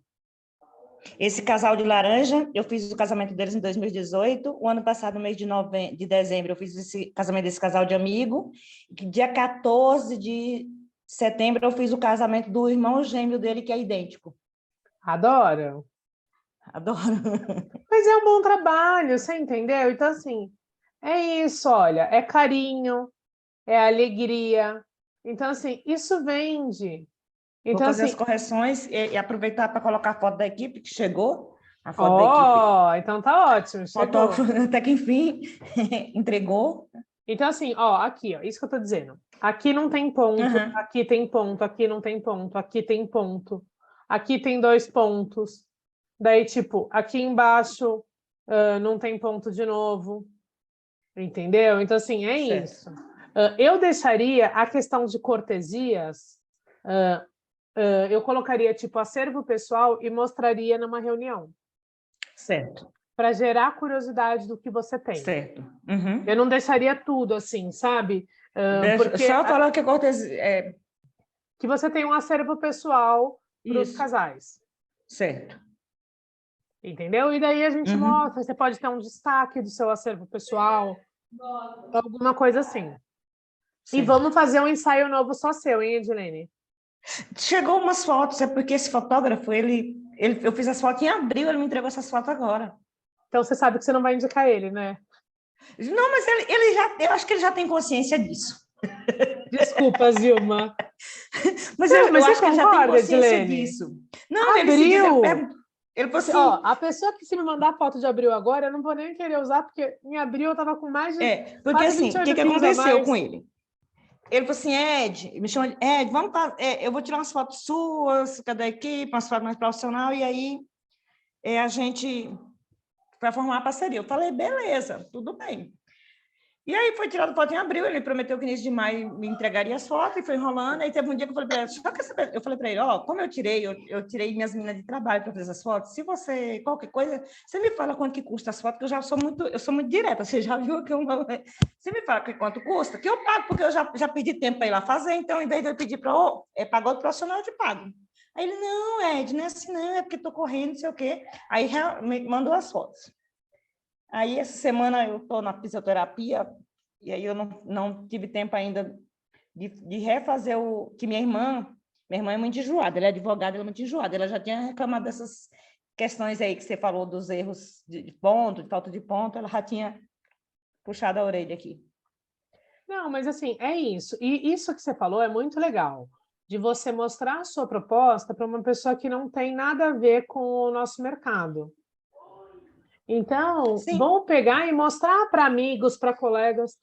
S6: Esse casal de laranja, eu fiz o casamento deles em 2018. O ano passado, no mês de dezembro, eu fiz esse casamento desse casal de amigo. Dia 14 de setembro, eu fiz o casamento do irmão gêmeo dele, que é idêntico.
S1: adoro.
S6: Adoro.
S1: Mas é um bom trabalho, você entendeu? Então, assim, é isso, olha, é carinho, é alegria. Então, assim, isso vende.
S6: Vou
S1: Então,
S6: fazer as
S1: assim,
S6: correções e aproveitar para colocar a foto da equipe que chegou. A foto da equipe.
S1: então tá ótimo, chegou.
S6: Fotógrafo, até que enfim, entregou.
S1: Então, assim, ó, aqui, ó, isso que eu tô dizendo. Aqui não tem ponto,
S6: Uhum.
S1: aqui tem ponto, aqui não tem ponto, aqui tem ponto, aqui tem 2 pontos. Daí, tipo, aqui embaixo não tem ponto de novo. Entendeu? Então, assim, é
S6: Certo.
S1: isso. Eu deixaria a questão de cortesias, eu colocaria, tipo, acervo pessoal e mostraria numa reunião,
S6: Certo,
S1: para gerar curiosidade do que você tem.
S6: certo. Uhum.
S1: Eu não deixaria tudo assim, sabe? Porque
S6: Só falar que a cortesia...
S1: que você tem um acervo pessoal para os
S6: Isso,
S1: casais.
S6: certo.
S1: Entendeu? E daí a gente
S6: Uhum.
S1: mostra, você pode ter um destaque do seu acervo pessoal, alguma coisa assim. E
S6: Certo.
S1: vamos fazer um ensaio novo só seu, hein, Edilene?
S6: Chegou umas fotos, é porque esse fotógrafo, eu fiz as fotos em abril, ele me entregou essas fotos agora.
S1: Então você sabe que você não vai indicar ele, né?
S6: Não, mas eu acho que ele já tem consciência disso.
S1: Desculpa, Zilma.
S6: Mas
S1: Não,
S6: eu
S1: mas você
S6: acho que ele já tem
S1: concorda,
S6: consciência
S1: Edilene?
S6: disso. Não,
S1: Abril.
S6: Ele falou assim,
S1: Ó, a pessoa que se me mandar foto de abril agora, eu não vou nem querer usar, porque em abril eu tava com mais de
S6: porque
S1: quase
S6: assim, o
S1: 28
S6: que
S1: quilos a
S6: aconteceu
S1: mais.
S6: com ele? Ele falou assim, Ed, me chama de Ed, vamos eu vou tirar umas fotos suas, cada equipe, umas fotos mais profissional, e aí a gente vai formar uma parceria. Eu falei, beleza, tudo bem. E aí foi tirado foto em abril, ele prometeu que no início de maio me entregaria as fotos, e foi enrolando, aí teve um dia que eu falei para ele, eu falei para ele, ó, como eu tirei minhas meninas de trabalho para fazer as fotos, se você, qualquer coisa, você me fala quanto que custa as fotos, que eu sou muito direta, você já viu que você me fala quanto custa, que eu pago, porque eu já perdi tempo para ir lá fazer, então, em vez de eu pedir para pagar outro profissional, eu te pago. Aí ele, não, Ed, não é assim não, é porque estou correndo, não sei o quê. Aí me mandou as fotos. Aí, essa semana, eu estou na fisioterapia, e aí eu não tive tempo ainda de refazer o... que minha irmã é muito enjoada, ela é advogada, ela é muito enjoada, ela já tinha reclamado dessas questões aí que você falou, dos erros de ponto, de falta de ponto, ela já tinha puxado a orelha aqui.
S1: Não, mas assim, é isso. E isso que você falou é muito legal, de você mostrar a sua proposta para uma pessoa que não tem nada a ver com o nosso mercado. Então,
S6: Sim.
S1: vamos pegar e mostrar para amigos, para colegas,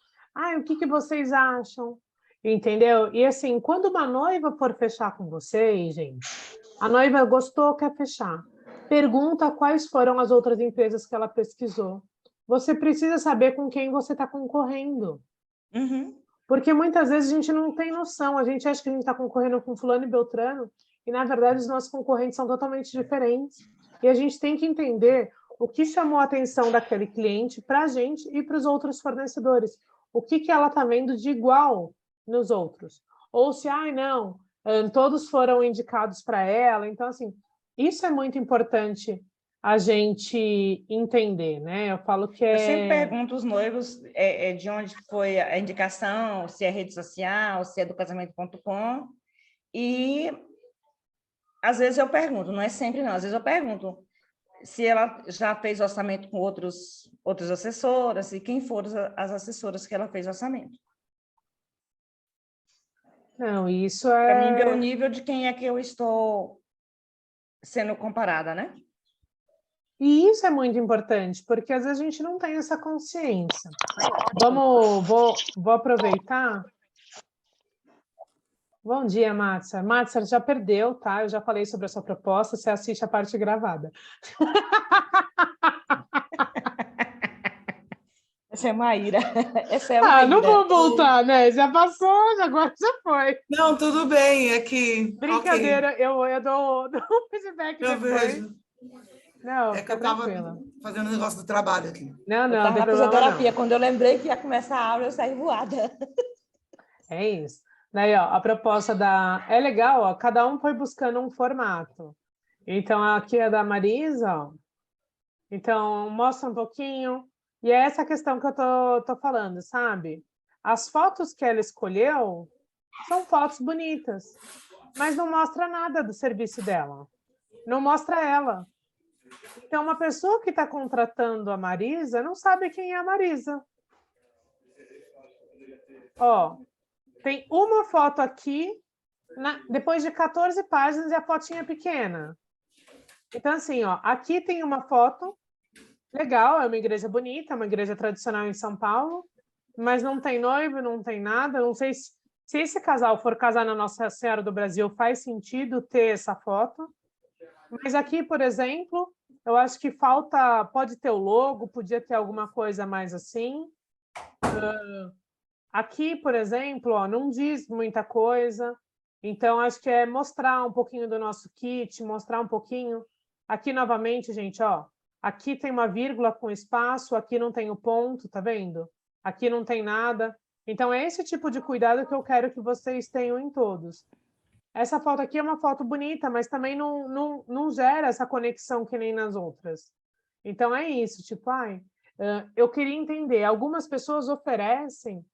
S1: o que vocês acham? Entendeu? E assim, quando uma noiva for fechar com vocês, gente, a noiva gostou, quer fechar. Pergunta quais foram as outras empresas que ela pesquisou. Você precisa saber com quem você está concorrendo.
S6: Uhum.
S1: Porque muitas vezes a gente não tem noção, a gente acha que a gente está concorrendo com fulano e beltrano, e na verdade os nossos concorrentes são totalmente diferentes. E a gente tem que entender o que chamou a atenção daquele cliente para a gente e para os outros fornecedores. O que ela está vendo de igual nos outros. Ou se, não, todos foram indicados para ela. Então, assim, isso é muito importante a gente entender, né? Eu falo que
S6: Eu sempre pergunto aos noivos de onde foi a indicação, se é rede social, se é do casamento.com, e às vezes eu pergunto, não é sempre não, às vezes eu pergunto se ela já fez orçamento com outras assessoras e quem foram as assessoras que ela fez orçamento.
S1: Não, isso
S6: Para mim ver o nível de quem é que eu estou sendo comparada, né?
S1: E isso é muito importante, porque às vezes a gente não tem essa consciência. Vou aproveitar Bom dia, Márcia. Márcia, já perdeu, tá? Eu já falei sobre a sua proposta, você assiste a parte gravada.
S6: Essa é Maíra. Essa é a
S1: Ah, não
S6: Maíra.
S1: vou voltar, né? Já passou, agora já foi.
S7: Não, tudo bem, é que. Ok,
S1: Brincadeira, eu dou um feedback
S7: eu
S1: depois.
S7: vejo.
S1: Não,
S7: É que
S1: fica
S7: eu estava
S1: tranquila.
S7: fazendo um negócio do trabalho aqui.
S1: Não,
S6: Eu
S1: não,
S6: estava
S1: tem
S6: na
S1: problema
S6: fisioterapia.
S1: não.
S6: Quando eu lembrei que ia começar a aula, eu saí voada.
S1: É isso. Daí, ó, a proposta da... É legal, ó, cada um foi buscando um formato. Então, aqui é da Marisa, ó. Então, mostra um pouquinho. E é essa questão que eu tô falando, sabe? As fotos que ela escolheu são fotos bonitas, mas não mostra nada do serviço dela. Não mostra ela. Então, uma pessoa que está contratando a Marisa não sabe quem é a Marisa. Ó, tem uma foto aqui, depois de 14 páginas, e a fotinha é pequena. Então, assim, ó, aqui tem uma foto legal, é uma igreja bonita, uma igreja tradicional em São Paulo, mas não tem noivo, não tem nada. Não sei se esse casal for casar na Nossa Senhora do Brasil, faz sentido ter essa foto. Mas aqui, por exemplo, eu acho que falta, pode ter o logo, podia ter alguma coisa mais assim. Aqui, por exemplo, ó, não diz muita coisa, então acho que é mostrar um pouquinho do nosso kit, mostrar um pouquinho. Aqui, novamente, gente, ó, aqui tem uma vírgula com espaço, aqui não tem o ponto, tá vendo? Aqui não tem nada. Então, é esse tipo de cuidado que eu quero que vocês tenham em todos. Essa foto aqui é uma foto bonita, mas também não gera essa conexão que nem nas outras. Então, é isso, tipo, eu queria entender, algumas pessoas oferecem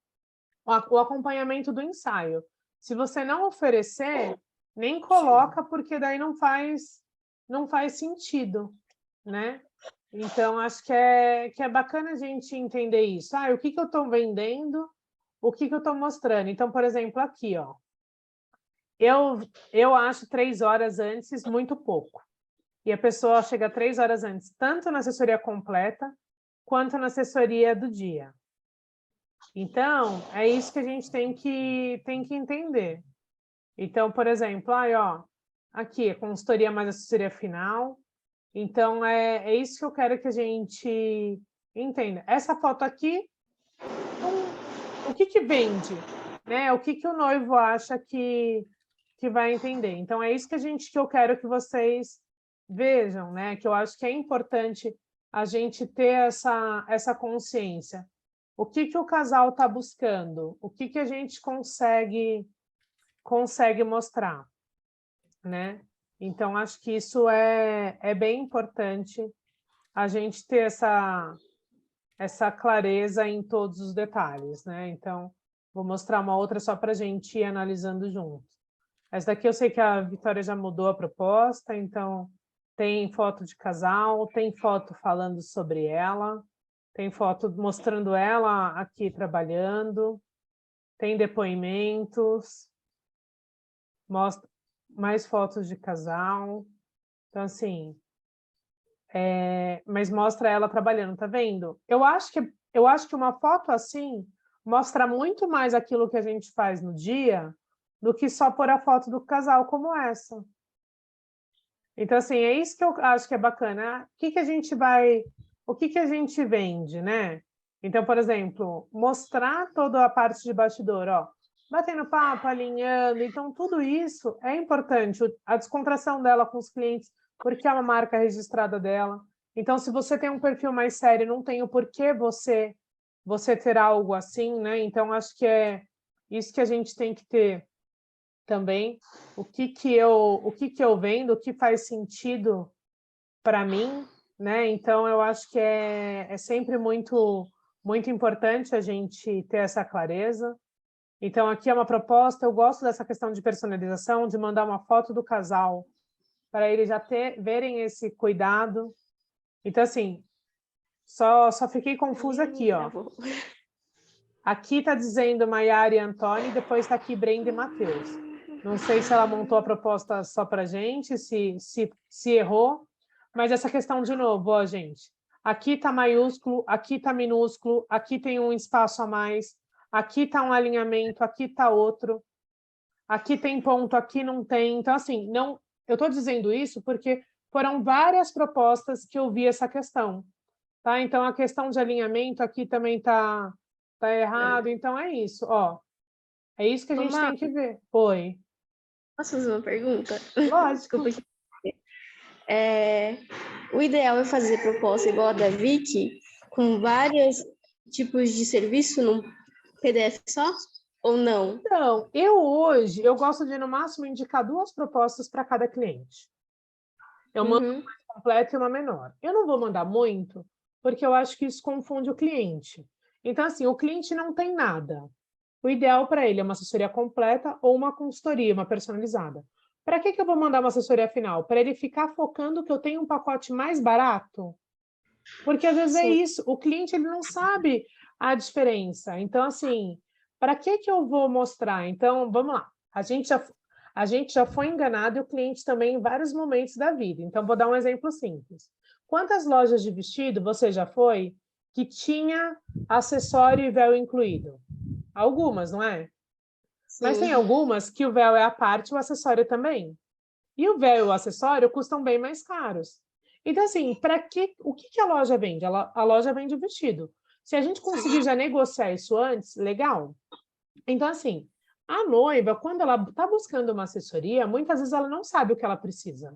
S1: o acompanhamento do ensaio. Se você não oferecer, nem coloca, porque daí não faz sentido, né? Então, acho que é bacana a gente entender isso. O que eu estou vendendo, o que eu estou mostrando. Então, por exemplo, aqui, ó. Eu acho 3 horas antes muito pouco. E a pessoa chega 3 horas antes, tanto na assessoria completa, quanto na assessoria do dia. Então, é isso que a gente tem que entender. Então, por exemplo, aqui, consultoria mais assessoria final. Então, é isso que eu quero que a gente entenda. Essa foto aqui, o que vende? Né? O que o noivo acha que vai entender? Então, é isso que eu quero que vocês vejam, né? Que eu acho que é importante a gente ter essa consciência. O que o casal está buscando? O que a gente consegue mostrar, né? Então, acho que isso é bem importante, a gente ter essa clareza em todos os detalhes, né? Então, vou mostrar uma outra só para a gente ir analisando junto. Essa daqui eu sei que a Vitória já mudou a proposta, então tem foto de casal, tem foto falando sobre ela, tem foto mostrando ela aqui trabalhando, tem depoimentos, mostra mais fotos de casal. Então, assim, mas mostra ela trabalhando, tá vendo? Eu acho que uma foto assim mostra muito mais aquilo que a gente faz no dia do que só pôr a foto do casal como essa. Então, assim, é isso que eu acho que é bacana. O que a gente vende, né? Então, por exemplo, mostrar toda a parte de bastidor, ó, batendo papo, alinhando. Então, tudo isso é importante. A descontração dela com os clientes, porque é uma marca registrada dela. Então, se você tem um perfil mais sério, não tem o porquê você ter algo assim, né? Então, acho que é isso que a gente tem que ter também. O que eu vendo, o que faz sentido para mim, né? Então, eu acho que é sempre muito importante a gente ter essa clareza. Então, aqui é uma proposta, eu gosto dessa questão de personalização, de mandar uma foto do casal, para eles já verem esse cuidado. Então, assim, só fiquei confusa aqui, ó. Aqui está dizendo Maiara e Antônio, depois está aqui Brenda e Matheus. Não sei se ela montou a proposta só para a gente, se errou, mas essa questão, de novo, ó, gente, aqui está maiúsculo, aqui está minúsculo, aqui tem um espaço a mais, aqui está um alinhamento, aqui está outro. aqui tem ponto, aqui não tem. Então, assim, não, eu estou dizendo isso porque foram várias propostas que eu vi essa questão. Tá? Então, a questão de alinhamento aqui também está errado. Então, é isso. Ó, é isso que a gente tem que ver. Oi.
S8: Posso fazer uma pergunta?
S1: Lógico.
S8: Desculpa. O ideal é fazer proposta igual a da Vicky, com vários tipos de serviço num PDF só? Ou não?
S1: Então, eu gosto de, no máximo, indicar 2 propostas para cada cliente. Eu mando uma mais completa e uma menor. Eu não vou mandar muito, porque eu acho que isso confunde o cliente. Então, assim, o cliente não tem nada. O ideal para ele é uma assessoria completa ou uma consultoria, uma personalizada. Para que eu vou mandar uma assessoria final? Para ele ficar focando que eu tenho um pacote mais barato? Porque às vezes é isso, o cliente ele não sabe a diferença. Então, assim, para que eu vou mostrar? Então, vamos lá. A gente já foi enganado e o cliente também em vários momentos da vida. Então, vou dar um exemplo simples. Quantas lojas de vestido você já foi que tinha acessório e véu incluído? Algumas, não é?
S8: Sim.
S1: Mas tem algumas que o véu é a parte e o acessório também. E o véu e o acessório custam bem mais caros. Então, assim, o que a loja vende? A loja vende o vestido. Se a gente conseguir já negociar isso antes, legal. Então, assim, a noiva, quando ela está buscando uma assessoria, muitas vezes ela não sabe o que ela precisa.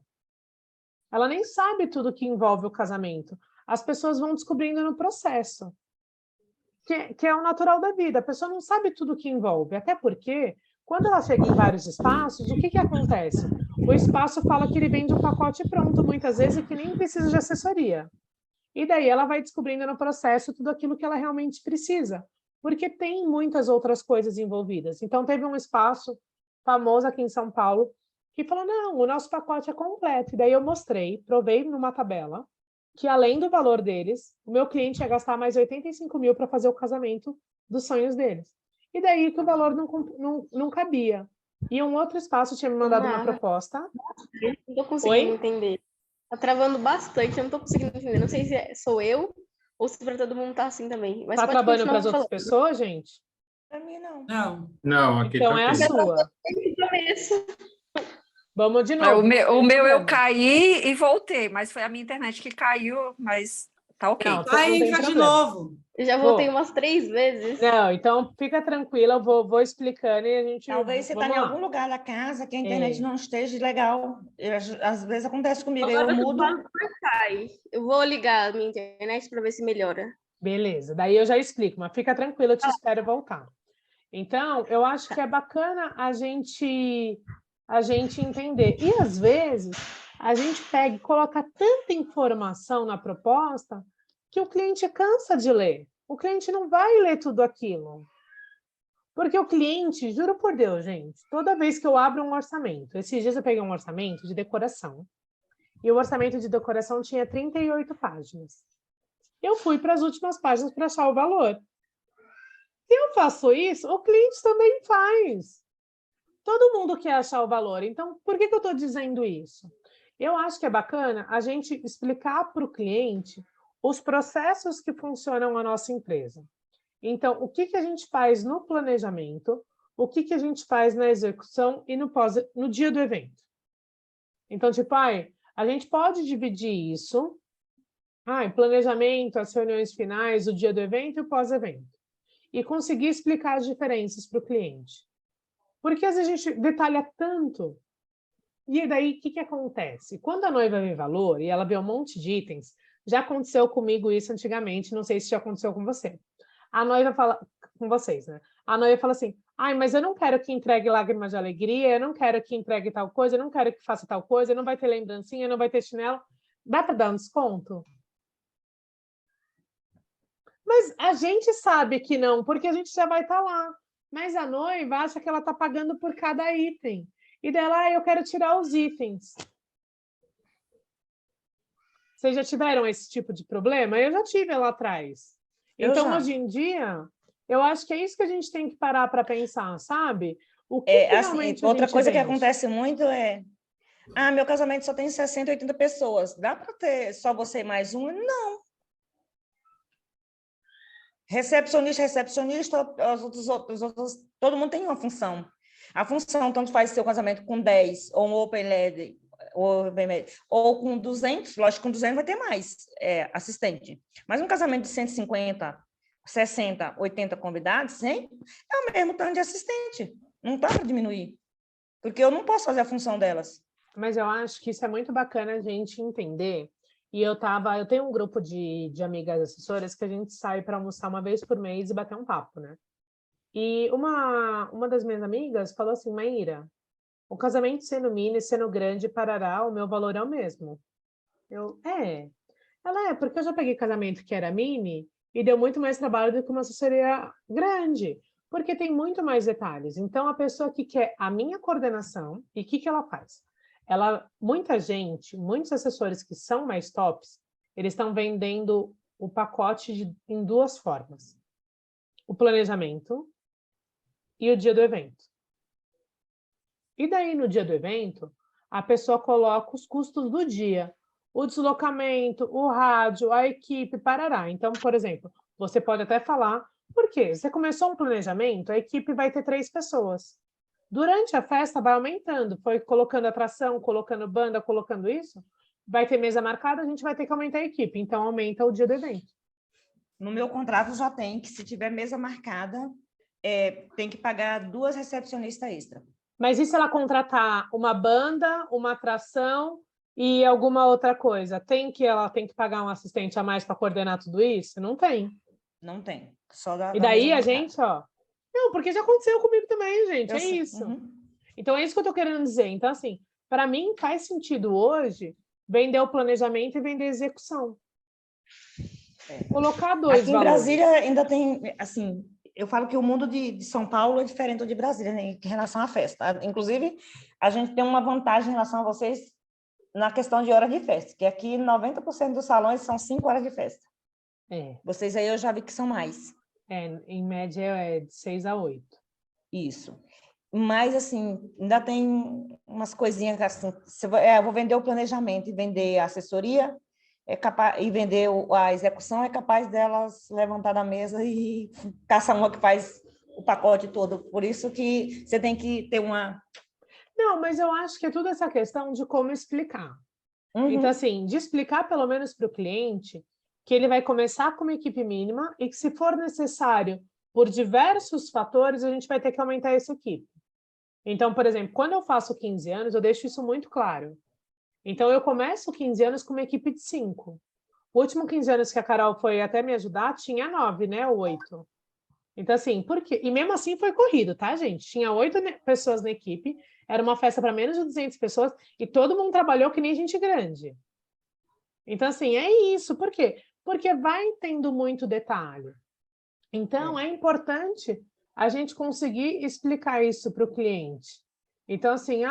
S1: Ela nem sabe tudo que envolve o casamento. As pessoas vão descobrindo no processo. Que é o natural da vida. A pessoa não sabe tudo que envolve. Até porque, quando ela chega em vários espaços, o que acontece? O espaço fala que ele vende um pacote pronto, muitas vezes, e que nem precisa de assessoria. E daí ela vai descobrindo no processo tudo aquilo que ela realmente precisa, porque tem muitas outras coisas envolvidas. Então, teve um espaço famoso aqui em São Paulo que falou, não, o nosso pacote é completo. E daí eu mostrei, provei numa tabela, que além do valor deles, o meu cliente ia gastar mais 85 mil para fazer o casamento dos sonhos deles. E daí que o valor não cabia. E um outro espaço tinha me mandado uma proposta.
S8: Não estou conseguindo entender. Está travando bastante, eu não estou conseguindo entender. Não sei se sou eu ou se para todo mundo está assim também. Mas
S1: está
S8: pode
S1: trabalhando para as
S8: continuar
S1: outras
S8: falando.
S1: pessoas, gente?
S6: Para mim, não.
S4: Não.
S5: Não, aqui
S1: Então
S5: tá
S1: é a
S5: ok.
S1: sua.
S8: Começo.
S1: Vamos de novo.
S9: O meu eu caí e voltei, mas foi a minha internet que caiu, mas tá ok.
S1: Não,
S7: Vai,
S1: não tem
S7: entra de
S1: problema.
S7: novo.
S8: Eu já voltei umas 3 vezes.
S1: Não, então fica tranquila, eu vou explicando e a gente...
S6: Talvez você está em
S1: vamos lá.
S6: algum lugar da casa que a internet não esteja legal. Às vezes acontece comigo, aí eu
S8: Agora
S6: mudo.
S8: eu vou ligar a minha internet para ver se melhora.
S1: Beleza, daí eu já explico, mas fica tranquila, eu te espero voltar. Então, eu acho que é bacana a gente entender. E, às vezes, a gente pega e coloca tanta informação na proposta que o cliente cansa de ler. O cliente não vai ler tudo aquilo. Porque o cliente, juro por Deus, gente, toda vez que eu abro um orçamento, esses dias eu peguei um orçamento de decoração, e o orçamento de decoração tinha 38 páginas. Eu fui para as últimas páginas para achar o valor. Se eu faço isso, o cliente também faz. Todo mundo quer achar o valor. Então, por que eu estou dizendo isso? Eu acho que é bacana a gente explicar para o cliente os processos que funcionam na nossa empresa. Então, o que a gente faz no planejamento, o que a gente faz na execução e no dia do evento. Então, tipo, a gente pode dividir isso, planejamento, as reuniões finais, o dia do evento e o pós-evento. E conseguir explicar as diferenças para o cliente. Porque às vezes a gente detalha tanto. E daí, o que acontece? Quando a noiva vê valor e ela vê um monte de itens, já aconteceu comigo isso antigamente, não sei se já aconteceu com você. A noiva fala, com vocês, né? A noiva fala assim, mas eu não quero que entregue lágrimas de alegria, eu não quero que entregue tal coisa, eu não quero que faça tal coisa, não vai ter lembrancinha, não vai ter chinelo. Dá para dar um desconto? Mas a gente sabe que não, porque a gente já vai estar lá. Mas a noiva acha que ela está pagando por cada item. E dela, eu quero tirar os itens. Vocês já tiveram esse tipo de problema? Eu já tive lá atrás. Então, hoje em dia, eu acho que é isso que a gente tem que parar para pensar, sabe? O que realmente
S6: outra coisa que
S1: vende?
S6: acontece muito é... meu casamento só tem 60, 80 pessoas. Dá para ter só você e mais um? Não. Recepcionista, os outros, todo mundo tem uma função. A função tanto faz ser o casamento com 10 ou um open LED, ou com 200, lógico que com 200 vai ter mais assistente. Mas um casamento de 150, 60, 80 convidados, hein? É o mesmo tanto de assistente. Não dá para diminuir. Porque eu não posso fazer a função delas.
S1: Mas eu acho que isso é muito bacana a gente entender. E eu tenho um grupo de amigas assessoras que a gente sai para almoçar uma vez por mês e bater um papo, né? E uma das minhas amigas falou assim, Maíra, o casamento sendo mini, sendo grande, parará, o meu valor é o mesmo. Ela porque eu já peguei casamento que era mini e deu muito mais trabalho do que uma assessoria grande, porque tem muito mais detalhes. Então, a pessoa que quer a minha coordenação, e o que ela faz? Muitos assessores que são mais tops, eles estão vendendo o pacote em duas formas. O planejamento e o dia do evento. E daí, no dia do evento, a pessoa coloca os custos do dia, o deslocamento, o rádio, a equipe, parará. Então, por exemplo, você pode até falar, por quê? Você começou um planejamento, a equipe vai ter 3 pessoas. Durante a festa vai aumentando, foi colocando atração, colocando banda, colocando isso, vai ter mesa marcada, a gente vai ter que aumentar a equipe, então aumenta o dia do evento.
S6: No meu contrato já tem que, se tiver mesa marcada, tem que pagar 2 recepcionistas extra.
S1: Mas e se ela contratar uma banda, uma atração e alguma outra coisa? Ela tem que pagar um assistente a mais para coordenar tudo isso? Não tem.
S6: Não tem.
S1: E daí a gente, Não, porque já aconteceu comigo também, gente. Isso.
S6: Uhum.
S1: Então, é isso que eu estou querendo dizer. Então, assim, para mim faz sentido hoje vender o planejamento e vender a execução. Colocar 2
S6: Aqui
S1: valores.
S6: Em Brasília ainda tem, assim, eu falo que o mundo de São Paulo é diferente do de Brasília, né, em relação à festa. Inclusive, a gente tem uma vantagem em relação a vocês na questão de horas de festa, que aqui 90% dos salões são 5 horas de festa. Vocês aí eu já vi que são mais.
S1: Em média é de 6 a 8.
S6: Isso. Mas, assim, ainda tem umas coisinhas assim, eu vou vender o planejamento e vender a assessoria, e vender a execução, é capaz delas levantar da mesa e caçar uma que faz o pacote todo. Por isso que você tem que ter uma...
S1: Não, mas eu acho que é tudo essa questão de como explicar. Então, assim, de explicar pelo menos para o cliente que ele vai começar com uma equipe mínima e que, se for necessário, por diversos fatores, a gente vai ter que aumentar essa equipe. Então, por exemplo, quando eu faço 15 anos, eu deixo isso muito claro. Então, eu começo 15 anos com uma equipe de 5. O último 15 anos que a Carol foi até me ajudar, tinha 9, né? 8. Então, assim, por quê? E mesmo assim foi corrido, tá, gente? Tinha 8 pessoas na equipe, era uma festa para menos de 200 pessoas e todo mundo trabalhou que nem gente grande. Então, assim, é isso. Por quê? Porque vai tendo muito detalhe. Então, é importante a gente conseguir explicar isso para o cliente. Então, assim,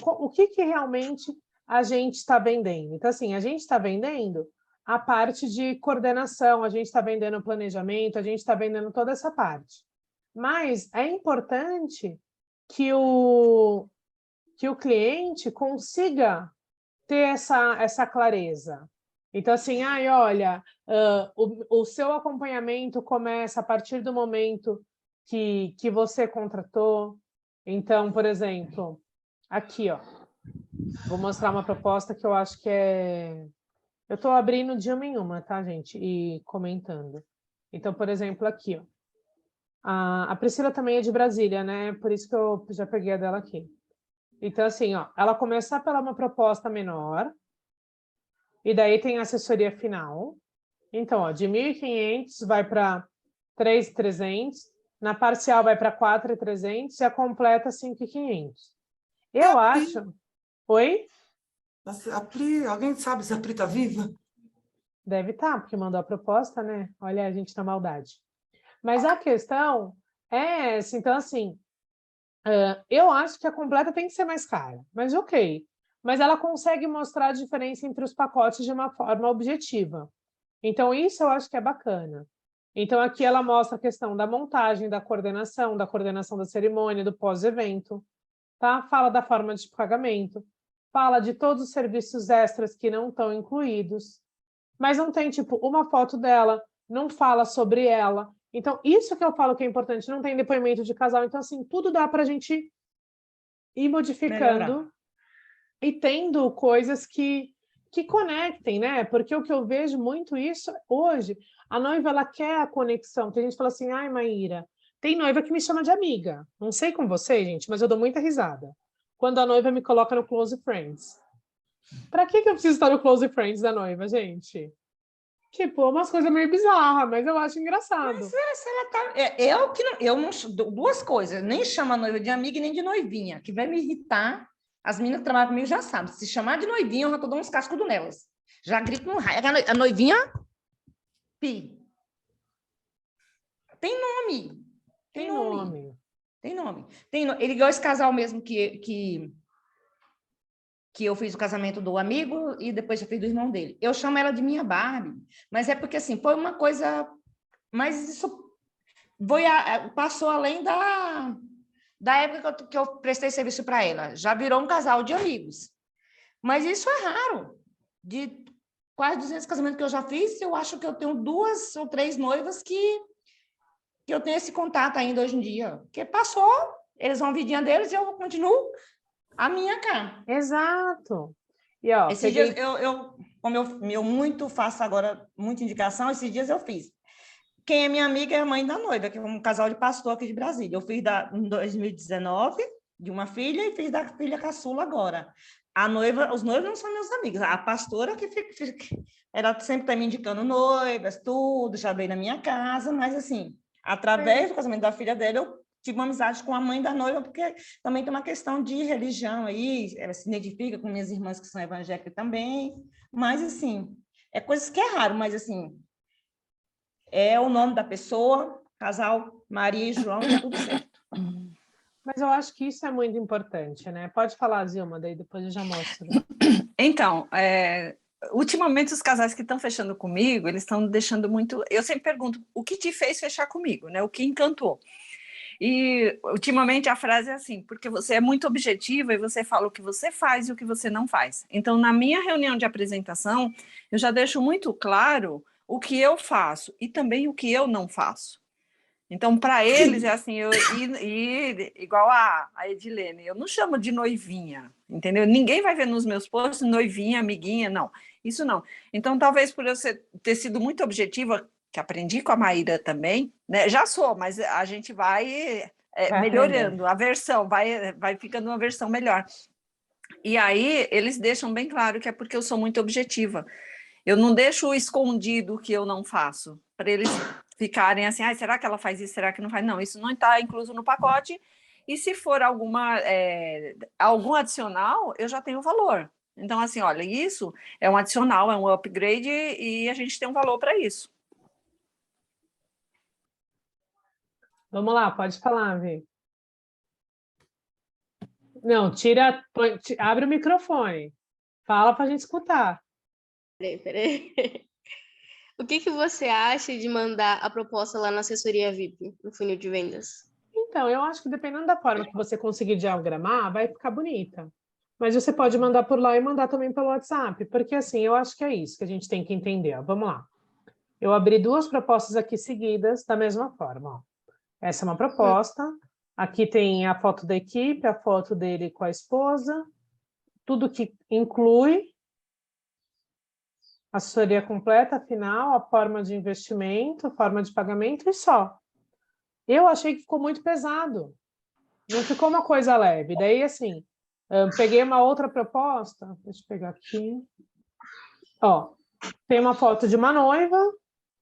S1: o que realmente a gente está vendendo? Então, assim, a gente está vendendo a parte de coordenação, a gente está vendendo o planejamento, a gente está vendendo toda essa parte. Mas é importante que o cliente consiga ter essa clareza. Então, assim, olha, o seu acompanhamento começa a partir do momento que você contratou. Então, por exemplo, aqui, vou mostrar uma proposta que eu acho que é... Eu estou abrindo de uma em uma, tá, gente? E comentando. Então, por exemplo, aqui, a Priscila também é de Brasília, né? Por isso que eu já peguei a dela aqui. Então, assim, ela começa pela uma proposta menor, e daí tem a assessoria final. Então, de 1.500 vai para 3.300, na parcial vai para 4.300 e a completa 5.500. Eu acho... Oi?
S7: A Pri, alguém sabe se a Pri está viva?
S1: Deve estar, porque mandou a proposta, né? Olha a gente na maldade. Mas a questão é essa. Então, assim, eu acho que a completa tem que ser mais cara, mas ok. Mas ela consegue mostrar a diferença entre os pacotes de uma forma objetiva. Então, isso eu acho que é bacana. Então, aqui ela mostra a questão da montagem, da coordenação da cerimônia, do pós-evento, tá? Fala da forma de pagamento, fala de todos os serviços extras que não estão incluídos, mas não tem, tipo, uma foto dela, não fala sobre ela. Então, isso que eu falo que é importante, não tem depoimento de casal. Então, assim, tudo dá para a gente ir modificando
S6: Melhorar.
S1: e tendo coisas que conectem, né? Porque o que eu vejo muito isso hoje, a noiva, ela quer a conexão. Tem gente que fala assim, ai, Maíra, tem noiva que me chama de amiga. Não sei com você, gente, mas eu dou muita risada. Quando a noiva me coloca no Close Friends. Pra que eu preciso estar no Close Friends da noiva, gente? Tipo, umas coisas meio bizarras, mas eu acho engraçado.
S6: Mas se ela tá, eu que não, eu não, duas coisas, nem chamo a noiva de amiga e nem de noivinha, que vai me irritar. As meninas que trabalham comigo já sabem. Se chamar de noivinha, eu já tô dando uns cascudos nelas. Já grito no raio. A noivinha, pi. Tem nome. Tem nome. Tem nome. Ele igual esse casal mesmo que eu fiz o casamento do amigo e depois eu fiz do irmão dele. Eu chamo ela de minha Barbie, mas é porque, assim, foi uma coisa... Mas isso passou além da época que eu prestei serviço para ela. Já virou um casal de amigos. Mas isso é raro. De quase 200 casamentos que eu já fiz, eu acho que eu tenho 2 ou 3 noivas que eu tenho esse contato ainda hoje em dia. Porque passou, eles vão a vidinha deles e eu continuo a minha cá.
S1: Exato. E, ó,
S6: esses dias, como eu muito faço agora, muita indicação, esses dias eu fiz. Quem é minha amiga é a mãe da noiva, que é um casal de pastor aqui de Brasília. Eu fiz em 2019, de uma filha, e fiz da filha caçula agora. Os noivos não são meus amigos. A pastora ela sempre está me indicando noivas, tudo, já veio na minha casa, mas assim, através do casamento da filha dela, eu tive uma amizade com a mãe da noiva, porque também tem uma questão de religião aí, ela se identifica com minhas irmãs que são evangélicas também, mas assim, é coisas que é raro, mas assim, é o nome da pessoa, casal Maria e João, e tudo certo.
S1: Mas eu acho que isso é muito importante, né? Pode falar, Zilma, daí depois eu já mostro.
S9: Então, ultimamente os casais que estão fechando comigo, eles estão deixando muito... Eu sempre pergunto, o que te fez fechar comigo, né? O que encantou? E, ultimamente, a frase é assim, porque você é muito objetiva e você fala o que você faz e o que você não faz. Então, na minha reunião de apresentação, eu já deixo muito claro o que eu faço e também o que eu não faço. Então, para eles, é assim, igual a Edilene, eu não chamo de noivinha, entendeu? Ninguém vai ver nos meus posts noivinha, amiguinha, não. Isso não. Então, talvez por eu ter sido muito objetiva, que aprendi com a Maíra também, né? Já sou, mas a gente vai melhorando a versão, vai ficando uma versão melhor. E aí, eles deixam bem claro que é porque eu sou muito objetiva. Eu não deixo escondido o que eu não faço, para eles ficarem assim, será que ela faz isso, será que não faz? Não, isso não está incluso no pacote, e se for algum adicional, eu já tenho valor. Então, assim, olha, isso é um adicional, é um upgrade, e a gente tem um valor para isso.
S1: Vamos lá, pode falar, Vi. Não, abre o microfone. Fala para a gente escutar.
S8: Peraí. O que você acha de mandar a proposta lá na assessoria VIP, no funil de vendas?
S1: Então, eu acho que dependendo da forma que você conseguir diagramar, vai ficar bonita. Mas você pode mandar por lá e mandar também pelo WhatsApp, porque assim, eu acho que é isso que a gente tem que entender. Ó. Vamos lá. Eu abri 2 propostas aqui seguidas da mesma forma. Ó. Essa é uma proposta. Aqui tem a foto da equipe, a foto dele com a esposa, tudo que inclui a assessoria completa, final, a forma de investimento, a forma de pagamento e só. Eu achei que ficou muito pesado. Não ficou uma coisa leve. Daí, assim, peguei uma outra proposta. Deixa eu pegar aqui. Ó, tem uma foto de uma noiva,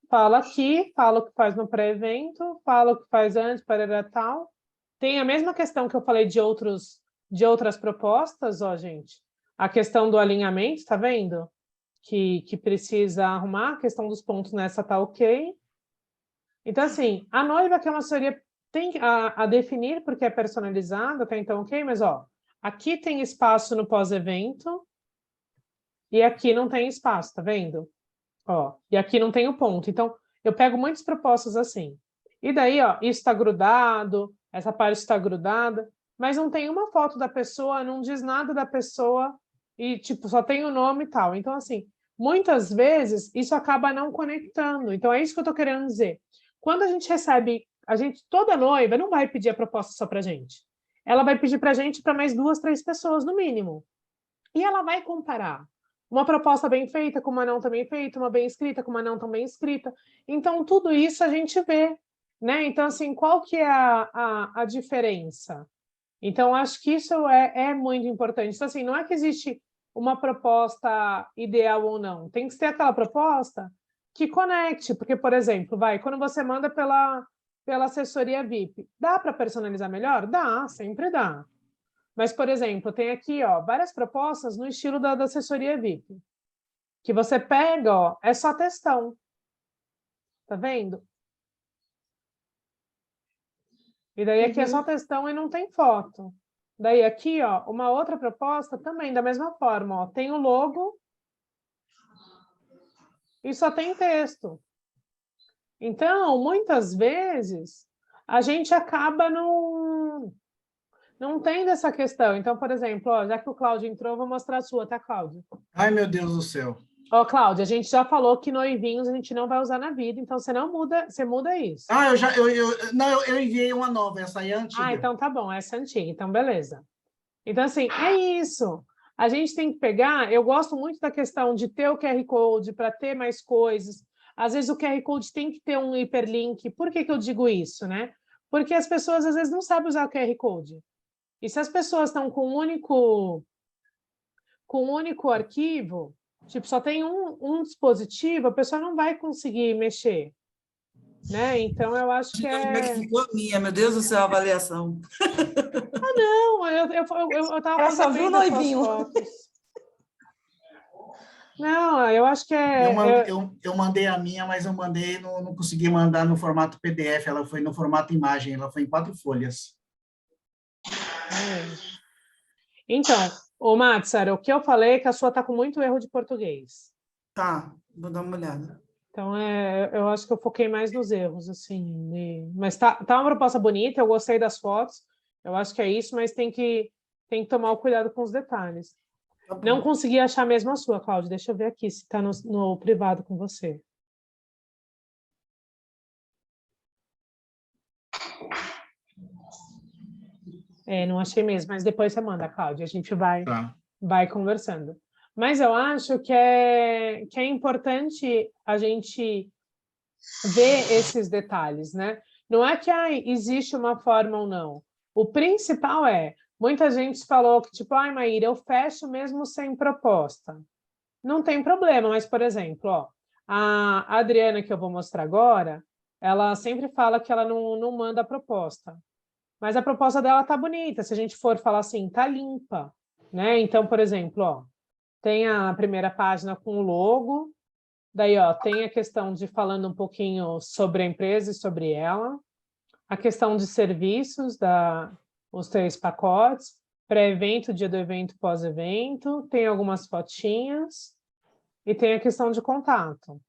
S1: fala aqui, fala o que faz no pré-evento, fala o que faz antes, para tal. Tem a mesma questão que eu falei de outras propostas, ó, gente. A questão do alinhamento, tá vendo? Que precisa arrumar, a questão dos pontos nessa tá ok. Então, assim, a noiva que é uma assessoria tem a definir, porque é personalizada, tá então ok, mas, ó, aqui tem espaço no pós-evento e aqui não tem espaço, tá vendo? Ó, e aqui não tem o ponto. Então, eu pego muitas propostas assim. E daí, ó, isso está grudado, essa parte está grudada, mas não tem uma foto da pessoa, não diz nada da pessoa e, tipo, só tem o nome e tal. Então, assim, muitas vezes isso acaba não conectando. Então, é isso que eu estou querendo dizer. quando a gente recebe, toda noiva não vai pedir a proposta só para a gente. Ela vai pedir para a gente para mais 2, 3 pessoas, no mínimo. E ela vai comparar uma proposta bem feita com uma não tão bem feita, uma bem escrita com uma não tão bem escrita. Então, tudo isso a gente vê, né? Então, assim, qual que é a diferença? Então, acho que isso é muito importante. Então, assim, não é que existe uma proposta ideal ou não. Tem que ter aquela proposta que conecte. Porque, por exemplo, quando você manda pela assessoria VIP, dá para personalizar melhor? Dá, sempre dá. Mas, por exemplo, tem aqui várias propostas no estilo da assessoria VIP. Que você pega, é só textão. Tá vendo? E daí aqui é só textão e não tem foto. Daí aqui, uma outra proposta também, da mesma forma. Tem o logo e só tem texto. Então, muitas vezes, a gente acaba não tendo essa questão. Então, por exemplo, já que o Cláudio entrou, eu vou mostrar a sua, tá, Cláudio?
S7: Ai, meu Deus do céu.
S1: Cláudia, a gente já falou que noivinhos a gente não vai usar na vida, então você não muda, você muda isso.
S7: Ah, eu enviei uma nova, essa aí é antiga.
S1: Então tá bom, essa é antiga, então beleza. Então, assim, é isso. A gente tem que pegar, eu gosto muito da questão de ter o QR Code para ter mais coisas. Às vezes o QR Code tem que ter um hiperlink. Por que eu digo isso, né? Porque as pessoas às vezes não sabem usar o QR Code. E se as pessoas estão com um único arquivo, tipo, só tem um dispositivo, a pessoa não vai conseguir mexer, né? Então, eu acho que
S7: Como é que ficou a minha? Meu Deus do céu, a avaliação.
S1: Não, eu tava
S6: Ela só viu o noivinho. Não, eu acho que
S7: Eu mandei a minha, mas eu mandei, não consegui mandar no formato PDF, ela foi no formato imagem, ela foi em 4 folhas.
S1: Então, Matsara, o que eu falei é que a sua está com muito erro de português.
S7: Tá, vou dar uma olhada.
S1: Então, eu acho que eu foquei mais nos erros, assim. Mas tá uma proposta bonita, eu gostei das fotos, eu acho que é isso, mas tem que tomar o cuidado com os detalhes. Tá, não consegui achar mesmo a sua, Cláudia. Deixa eu ver aqui se está no privado com você. Não achei mesmo, mas depois você manda, Cláudia, a gente vai conversando. Mas eu acho que é importante a gente ver esses detalhes, né? Não é que existe uma forma ou não. O principal muita gente falou que, tipo, Maíra, eu fecho mesmo sem proposta. Não tem problema, mas, por exemplo, a Adriana, que eu vou mostrar agora, ela sempre fala que ela não manda a proposta. Mas a proposta dela tá bonita, se a gente for falar assim, tá limpa, né? Então, por exemplo, tem a primeira página com o logo, daí, tem a questão de falando um pouquinho sobre a empresa e sobre ela, a questão de serviços, os 3 pacotes, pré-evento, dia do evento, pós-evento, tem algumas fotinhas e tem a questão de contato.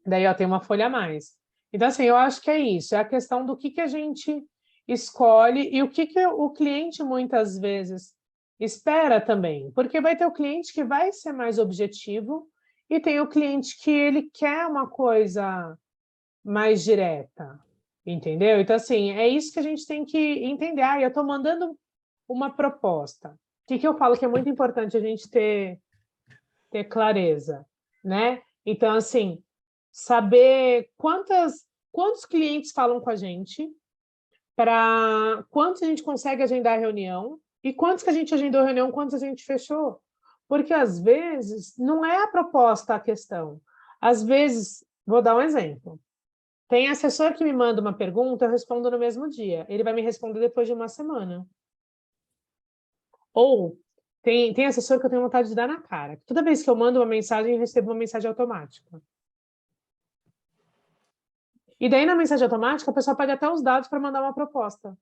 S1: Daí, tem uma folha a mais. Então, assim, eu acho que é isso, é a questão do que a gente escolhe e o que o cliente muitas vezes espera também, porque vai ter o cliente que vai ser mais objetivo e tem o cliente que ele quer uma coisa mais direta, entendeu? Então, assim, é isso que a gente tem que entender. Eu estou mandando uma proposta. O que eu falo que é muito importante a gente ter clareza, né? Então, assim, saber quantos clientes falam com a gente, para quantos a gente consegue agendar a reunião e quantos que a gente agendou a reunião, quantos a gente fechou. Porque, às vezes, não é a proposta a questão. Às vezes, vou dar um exemplo. Tem assessor que me manda uma pergunta, eu respondo no mesmo dia. Ele vai me responder depois de uma semana. Ou tem assessor que eu tenho vontade de dar na cara. Toda vez que eu mando uma mensagem, eu recebo uma mensagem automática. E daí, na mensagem automática, a pessoa pede até os dados para mandar uma proposta.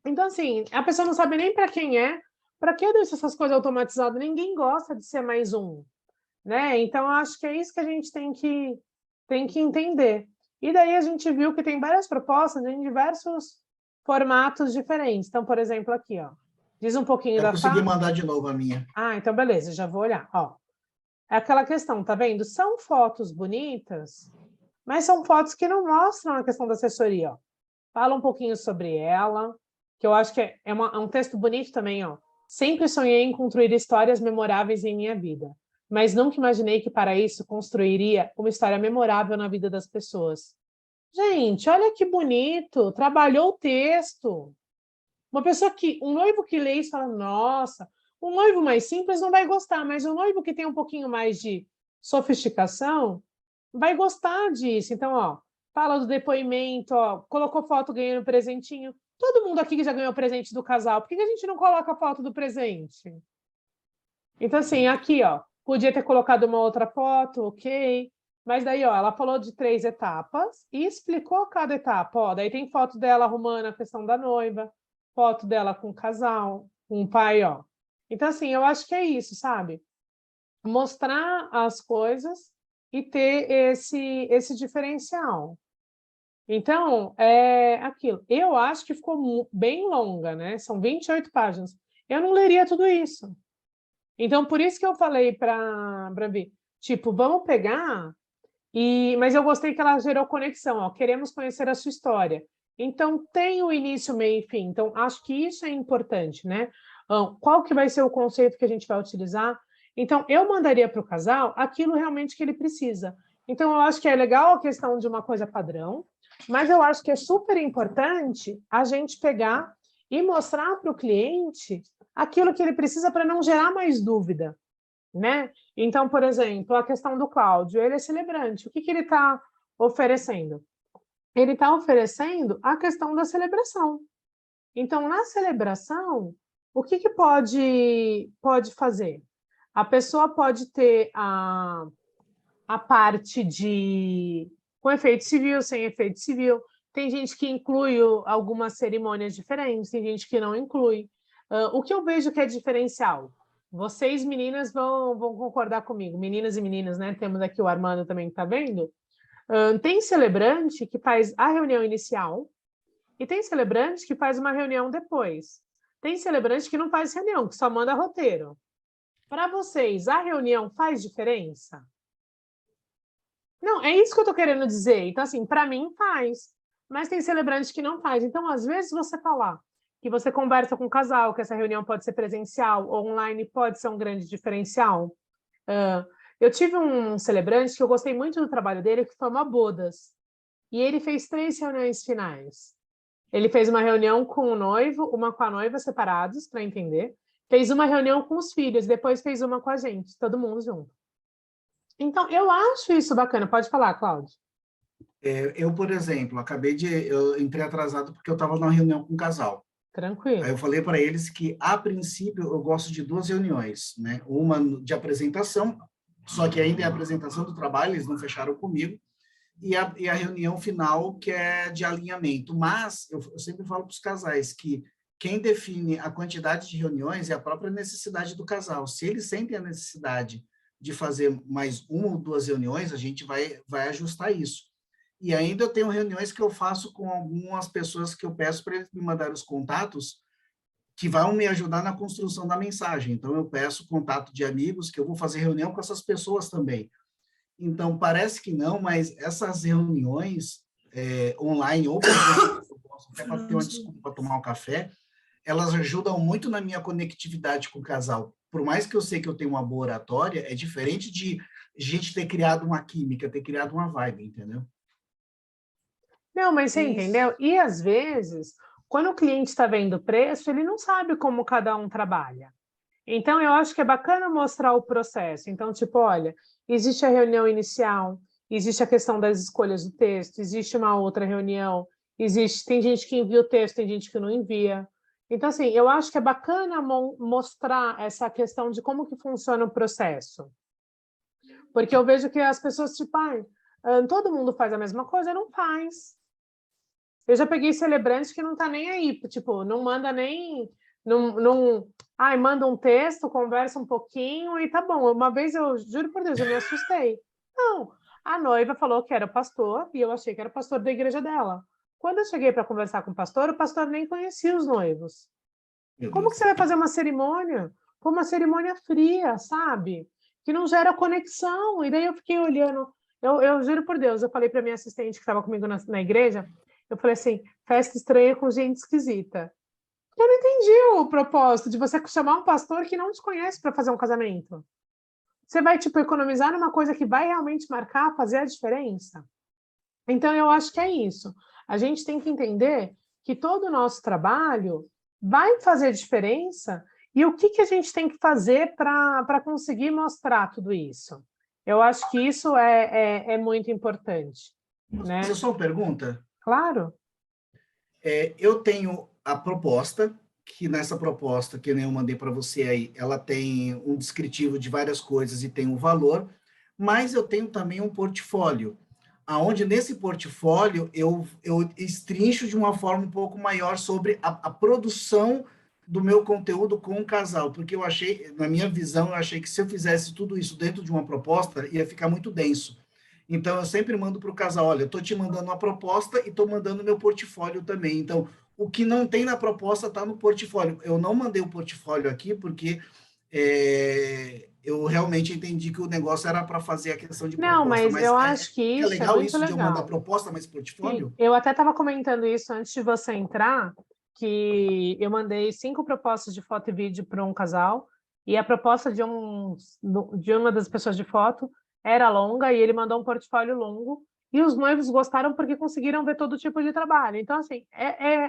S1: Então, assim, a pessoa não sabe nem para quem é, para que eu deixo essas coisas automatizadas? Ninguém gosta de ser mais um, né? Então, eu acho que é isso que a gente tem que entender. E daí a gente viu que tem várias propostas em diversos formatos diferentes. Então, por exemplo, aqui, diz um pouquinho da...
S7: Eu consegui mandar de novo a minha.
S1: Então beleza, já vou olhar. É aquela questão, tá vendo? São fotos bonitas, mas são fotos que não mostram a questão da assessoria, ó. Fala um pouquinho sobre ela, que eu acho que é um texto bonito também, ó. Sempre sonhei em construir histórias memoráveis em minha vida, mas nunca imaginei que para isso construiria uma história memorável na vida das pessoas. Gente, olha que bonito, trabalhou o texto. Um noivo que lê isso fala, nossa, um noivo mais simples não vai gostar, mas um noivo que tem um pouquinho mais de sofisticação vai gostar disso. Então, ó, fala do depoimento, ó, colocou foto ganhando presentinho. Todo mundo aqui que já ganhou presente do casal, por que a gente não coloca a foto do presente? Então, assim, aqui, ó, podia ter colocado uma outra foto, ok. Mas daí, ó, ela falou de 3 etapas e explicou cada etapa. Ó, daí tem foto dela arrumando a questão da noiva, foto dela com o casal, com o pai, ó. Então, assim, eu acho que é isso, sabe? Mostrar as coisas e ter esse diferencial. Então, é aquilo. Eu acho que ficou bem longa, né? São 28 páginas. Eu não leria tudo isso. Então, por isso que eu falei para Vi, tipo, vamos pegar, mas eu gostei que ela gerou conexão, ó, queremos conhecer a sua história. Então, tem o início, meio e fim. Então, acho que isso é importante, né? Qual que vai ser o conceito que a gente vai utilizar? Então, eu mandaria para o casal aquilo realmente que ele precisa. Então, eu acho que é legal a questão de uma coisa padrão, mas eu acho que é super importante a gente pegar e mostrar para o cliente aquilo que ele precisa para não gerar mais dúvida, né? Então, por exemplo, a questão do Cláudio, ele é celebrante. O que ele está oferecendo? Ele está oferecendo a questão da celebração. Então, na celebração, o que pode fazer? A pessoa pode ter a parte com efeito civil, sem efeito civil. Tem gente que inclui algumas cerimônias diferentes, tem gente que não inclui. O que eu vejo que é diferencial? Vocês, meninas, vão concordar comigo. Meninas e meninas, né? Temos aqui o Armando também que está vendo. Tem celebrante que faz a reunião inicial e tem celebrante que faz uma reunião depois. Tem celebrante que não faz reunião, que só manda roteiro. Para vocês, a reunião faz diferença? Não, é isso que eu estou querendo dizer. Então, assim, para mim faz, mas tem celebrante que não faz. Então, às vezes, você falar que você conversa com o casal, que essa reunião pode ser presencial ou online, pode ser um grande diferencial. Eu tive um celebrante que eu gostei muito do trabalho dele, que foi uma bodas. E ele fez 3 reuniões finais. Ele fez uma reunião com o noivo, uma com a noiva, separados, para entender. Fez uma reunião com os filhos, depois fez uma com a gente, todo mundo junto. Então, eu acho isso bacana. Pode falar, Cláudio.
S7: Eu, por exemplo, eu entrei atrasado porque eu estava numa reunião com um casal.
S1: Tranquilo.
S7: Aí eu falei para eles que, a princípio, eu gosto de 2 reuniões, né? Uma de apresentação, só que ainda é a apresentação do trabalho, eles não fecharam comigo, e a reunião final, que é de alinhamento. Mas eu sempre falo para os casais que quem define a quantidade de reuniões é a própria necessidade do casal. Se eles sentem a necessidade de fazer mais 1 ou 2 reuniões, a gente vai ajustar isso. E ainda eu tenho reuniões que eu faço com algumas pessoas que eu peço para eles me mandar os contatos que vão me ajudar na construção da mensagem. Então, eu peço contato de amigos, que eu vou fazer reunião com essas pessoas também. Então, parece que não, mas essas reuniões online, ou até para ter uma desculpa para tomar um café, elas ajudam muito na minha conectividade com o casal. Por mais que eu sei que eu tenho uma boa oratória, é diferente de gente ter criado uma química, ter criado uma vibe, entendeu?
S1: Não, mas você entendeu? E, às vezes, quando o cliente está vendo o preço, ele não sabe como cada um trabalha. Então, eu acho que é bacana mostrar o processo. Então, tipo, olha, existe a reunião inicial, existe a questão das escolhas do texto, existe uma outra reunião, tem gente que envia o texto, tem gente que não envia. Então, assim, eu acho que é bacana mostrar essa questão de como que funciona o processo. Porque eu vejo que as pessoas, tipo, todo mundo faz a mesma coisa, não faz. Eu já peguei celebrante que não tá nem aí, tipo, não manda nem... manda um texto, conversa um pouquinho e tá bom. Uma vez, eu juro por Deus, eu me assustei. Não, a noiva falou que era pastor e eu achei que era pastor da igreja dela. Quando eu cheguei para conversar com o pastor nem conhecia os noivos. Como que você vai fazer uma cerimônia? Uma cerimônia fria, sabe? Que não gera conexão. E daí eu fiquei olhando. Eu juro por Deus, eu falei para minha assistente que estava comigo na igreja, eu falei assim, festa estranha com gente esquisita. Eu não entendi o propósito de você chamar um pastor que não te conhece para fazer um casamento. Você vai, tipo, economizar numa coisa que vai realmente marcar, fazer a diferença? Então, eu acho que é isso. A gente tem que entender que todo o nosso trabalho vai fazer diferença e o que a gente tem que fazer para conseguir mostrar tudo isso. Eu acho que isso é muito importante. Né?
S7: Mas é só uma pergunta?
S1: Claro.
S7: Eu tenho a proposta, que nessa proposta, que eu mandei para você aí, ela tem um descritivo de várias coisas e tem um valor, mas eu tenho também um portfólio, aonde nesse portfólio eu estrincho de uma forma um pouco maior sobre a produção do meu conteúdo com o casal, porque eu achei, na minha visão, eu achei que se eu fizesse tudo isso dentro de uma proposta, ia ficar muito denso. Então, eu sempre mando para o casal, olha, eu estou te mandando uma proposta e estou mandando meu portfólio também. Então, o que não tem na proposta está no portfólio. Eu não mandei o portfólio aqui porque eu realmente entendi que o negócio era para fazer a questão de proposta.
S1: Não, mas eu acho que isso
S7: legal
S1: muito
S7: isso
S1: legal.
S7: de eu mandar proposta, mas portfólio?
S1: Sim, eu até estava comentando isso antes de você entrar, que eu mandei 5 propostas de foto e vídeo para um casal, e a proposta de uma das pessoas de foto era longa, e ele mandou um portfólio longo, e os noivos gostaram porque conseguiram ver todo tipo de trabalho. Então, assim,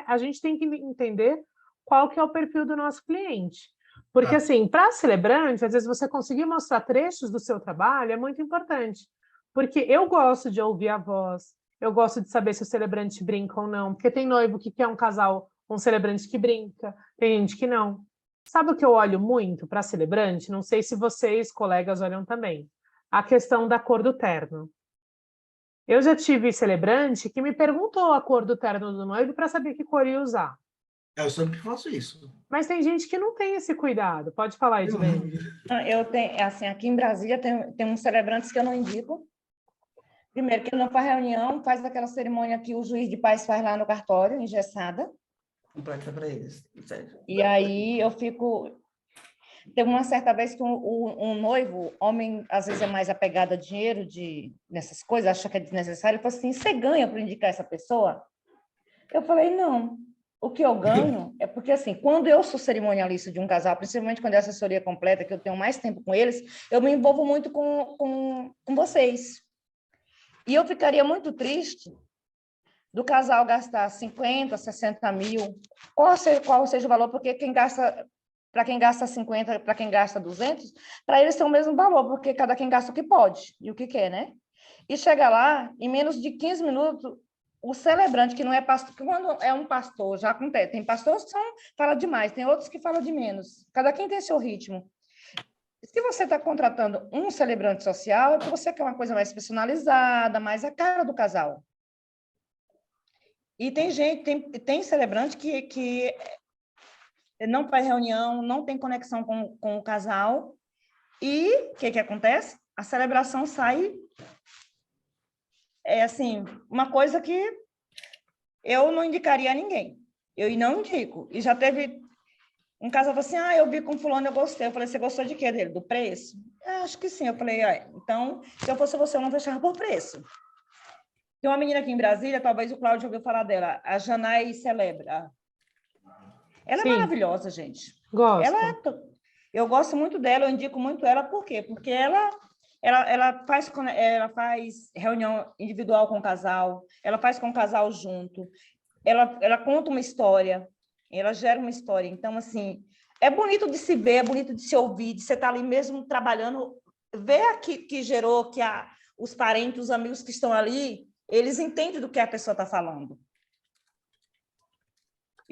S1: a gente tem que entender qual que é o perfil do nosso cliente. Porque, assim, para celebrante, às vezes você conseguir mostrar trechos do seu trabalho é muito importante. Porque eu gosto de ouvir a voz, eu gosto de saber se o celebrante brinca ou não, porque tem noivo que quer um casal, um celebrante que brinca, tem gente que não. Sabe o que eu olho muito para celebrante? Não sei se vocês, colegas, olham também. A questão da cor do terno. Eu já tive celebrante que me perguntou a cor do terno do noivo para saber que cor ia usar.
S7: Eu sempre faço isso.
S1: Mas tem gente que não tem esse cuidado. Pode falar, Edmene.
S6: Eu tenho, assim, aqui em Brasília tem uns celebrantes que eu não indico. Primeiro, que ele não faz reunião, faz aquela cerimônia que o juiz de paz faz lá no cartório, engessada.
S4: Completa para eles.
S6: E aí eu fico... Teve uma certa vez que um noivo, homem, às vezes é mais apegado a dinheiro, nessas coisas, acha que é desnecessário, ele falou assim, você ganha para indicar essa pessoa? Eu falei, não. O que eu ganho é porque, assim, quando eu sou cerimonialista de um casal, principalmente quando é assessoria completa, que eu tenho mais tempo com eles, eu me envolvo muito com vocês. E eu ficaria muito triste do casal gastar 50, 60 mil, qual seja o valor, porque para quem gasta 50, para quem gasta 200, para eles tem o mesmo valor, porque cada quem gasta o que pode e o que quer, né? E chega lá, em menos de 15 minutos, o celebrante, que não é pastor, que quando é um pastor, já acontece, tem pastores que falam demais, tem outros que falam de menos, cada quem tem seu ritmo. Se você está contratando um celebrante social, é porque você quer uma coisa mais personalizada, mais a cara do casal. E tem celebrante que não faz reunião, não tem conexão com o casal, e o que acontece? A celebração sai, assim, uma coisa que eu não indicaria a ninguém. Eu não indico. E já teve um casal que falou assim, eu vi com fulano, eu gostei. Eu falei, você gostou de quê dele? Do preço? Acho que sim. Eu falei, então, se eu fosse você, eu não fechava por preço. Tem uma menina aqui em Brasília, talvez o Cláudio ouviu falar dela, a Janai Celebra. Ela
S1: Sim.
S6: É maravilhosa, gente.
S1: Gosto.
S6: Eu gosto muito dela, eu indico muito ela, por quê? Porque ela faz reunião individual com o casal, ela faz com o casal junto, ela conta uma história, ela gera uma história. Então, assim, é bonito de se ver, é bonito de se ouvir, de você estar ali mesmo trabalhando, ver aqui que gerou, que os parentes, os amigos que estão ali, eles entendem do que a pessoa está falando.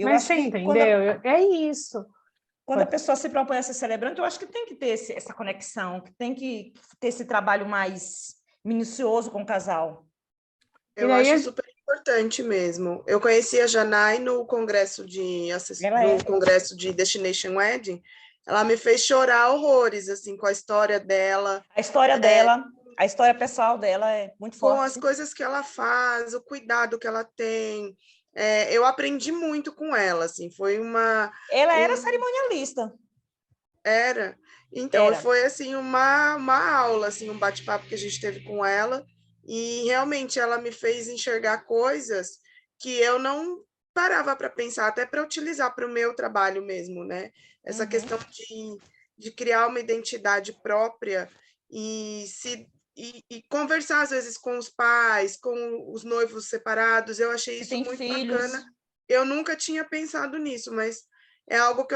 S1: Mas você entendeu? É isso.
S6: Quando a pessoa se propõe a ser celebrante, eu acho que tem que ter essa conexão, que tem que ter esse trabalho mais minucioso com o casal.
S10: Eu acho super importante mesmo. Eu conheci a Janai no congresso de Destination Wedding. Ela me fez chorar horrores, assim, com a história dela.
S6: A história dela, a história pessoal dela é muito forte.
S10: Com as coisas que ela faz, o cuidado que ela tem. Eu aprendi muito com ela, assim, foi uma...
S6: Ela era cerimonialista.
S10: Era. Então, foi, assim, uma aula, assim, um bate-papo que a gente teve com ela, E realmente ela me fez enxergar coisas que eu não parava para pensar, até para utilizar para o meu trabalho mesmo, né? Essa questão de criar uma identidade própria e conversar, às vezes, com os pais, com os noivos separados. Eu achei isso muito bacana. Eu nunca tinha pensado nisso, mas é algo que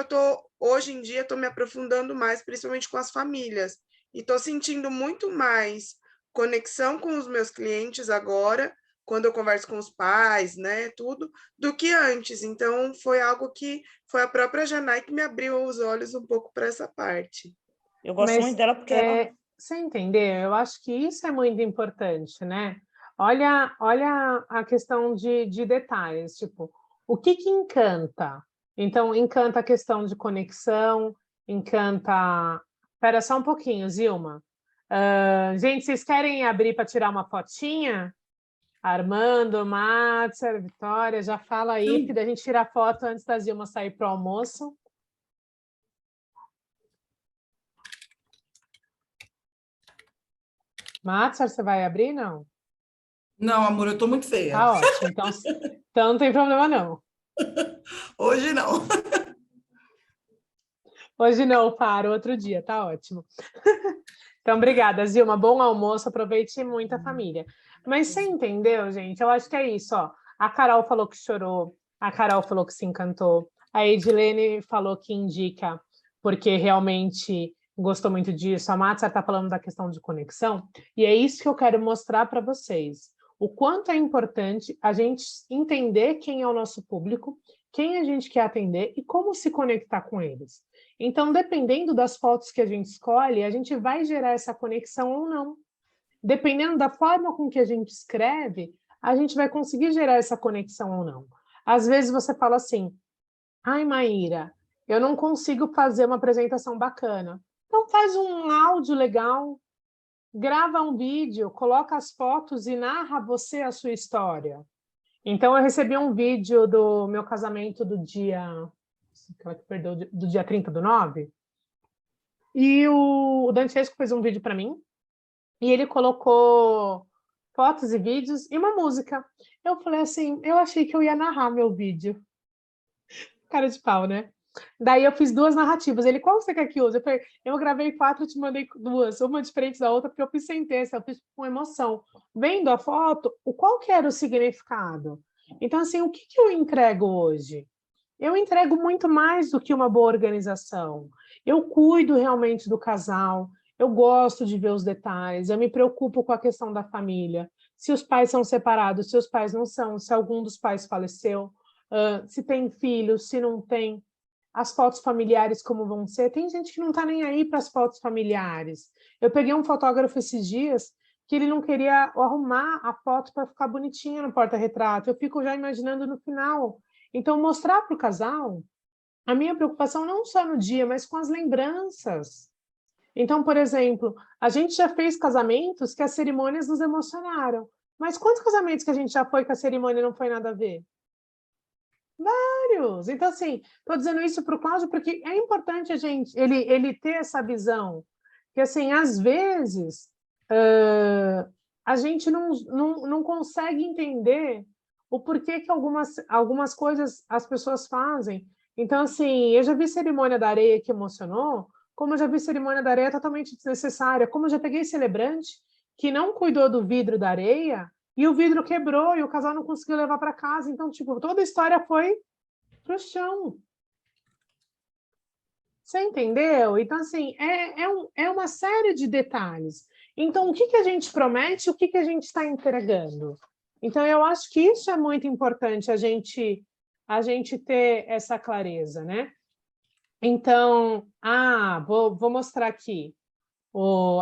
S10: hoje em dia, estou me aprofundando mais, principalmente com as famílias. E estou sentindo muito mais conexão com os meus clientes agora, quando eu converso com os pais, né, tudo, do que antes. Então, foi algo que foi a própria Janai que me abriu os olhos um pouco para essa parte.
S6: Eu gosto muito dela porque ela...
S1: Você entendeu? Eu acho que isso é muito importante, né? Olha a questão de detalhes, tipo, o que encanta? Então, encanta a questão de conexão, encanta... Espera só um pouquinho, Zilma. Gente, vocês querem abrir para tirar uma fotinha? Armando, Márcia, Vitória, já fala aí, porque daí a gente tira a foto antes da Zilma sair para o almoço. Márcia, você vai abrir, não?
S4: Não, amor, eu estou muito feia.
S1: Tá ótimo, então não tem problema, não.
S4: Hoje não.
S1: Hoje não, para outro dia, tá ótimo. Então, obrigada, Zilma. Bom almoço, aproveite muito a família. Mas você entendeu, gente? Eu acho que é isso, ó. A Carol falou que chorou, a Carol falou que se encantou, a Edilene falou que indica porque realmente gostou muito disso, a Mátsia está falando da questão de conexão, e é isso que eu quero mostrar para vocês. O quanto é importante a gente entender quem é o nosso público, quem a gente quer atender e como se conectar com eles. Então, dependendo das fotos que a gente escolhe, a gente vai gerar essa conexão ou não. Dependendo da forma com que a gente escreve, a gente vai conseguir gerar essa conexão ou não. Às vezes você fala assim, ai, Maíra, eu não consigo fazer uma apresentação bacana. Então faz um áudio legal, grava um vídeo, coloca as fotos e narra você a sua história. Então eu recebi um vídeo do meu casamento do dia 30/9, e o Dantesco fez um vídeo para mim, e ele colocou fotos e vídeos e uma música. Eu falei assim, eu achei que eu ia narrar meu vídeo. Cara de pau, né? Daí eu fiz 2 narrativas. Ele, qual você quer que use? Eu gravei 4 e te mandei 2, uma diferente da outra, porque eu fiz sem texto, eu fiz com emoção. Vendo a foto, qual que era o significado? Então, assim, o que eu entrego hoje? Eu entrego muito mais do que uma boa organização. Eu cuido realmente do casal, eu gosto de ver os detalhes, eu me preocupo com a questão da família. Se os pais são separados, se os pais não são, se algum dos pais faleceu, se tem filhos, se não tem, as fotos familiares como vão ser. Tem gente que não está nem aí para as fotos familiares. Eu peguei um fotógrafo esses dias que ele não queria arrumar a foto para ficar bonitinha no porta-retrato. Eu fico já imaginando no final. Então, mostrar para o casal a minha preocupação não só no dia, mas com as lembranças. Então, por exemplo, a gente já fez casamentos que as cerimônias nos emocionaram. Mas quantos casamentos que a gente já foi que a cerimônia não foi nada a ver? Vários. Então, assim, estou dizendo isso para o Cláudio porque é importante ele ter essa visão. Que, assim, às vezes, a gente não consegue entender o porquê que algumas coisas as pessoas fazem. Então, assim, eu já vi cerimônia da areia que emocionou, como eu já vi cerimônia da areia totalmente desnecessária, como eu já peguei celebrante que não cuidou do vidro da areia e o vidro quebrou e o casal não conseguiu levar para casa. Então, tipo, toda a história foi pro chão. Você entendeu? Então, assim, é uma série de detalhes. Então, o que a gente promete e o que a gente está entregando? Então, eu acho que isso é muito importante, a gente ter essa clareza, né? Então, vou mostrar aqui.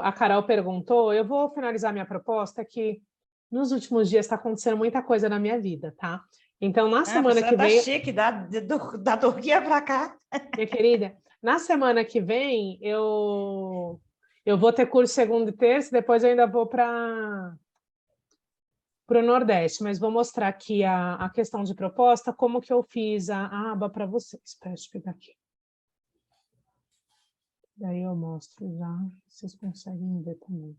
S1: A Carol perguntou, eu vou finalizar minha proposta, que nos últimos dias está acontecendo muita coisa na minha vida, tá? Então, na semana que vem...
S6: chique, da Turquia para cá.
S1: Minha querida, na semana que vem, eu vou ter curso segunda e terça, depois eu ainda vou para o Nordeste, mas vou mostrar aqui a questão de proposta, como que eu fiz a aba para vocês. Espera, deixa eu pegar aqui. Daí eu mostro já, vocês conseguem ver também.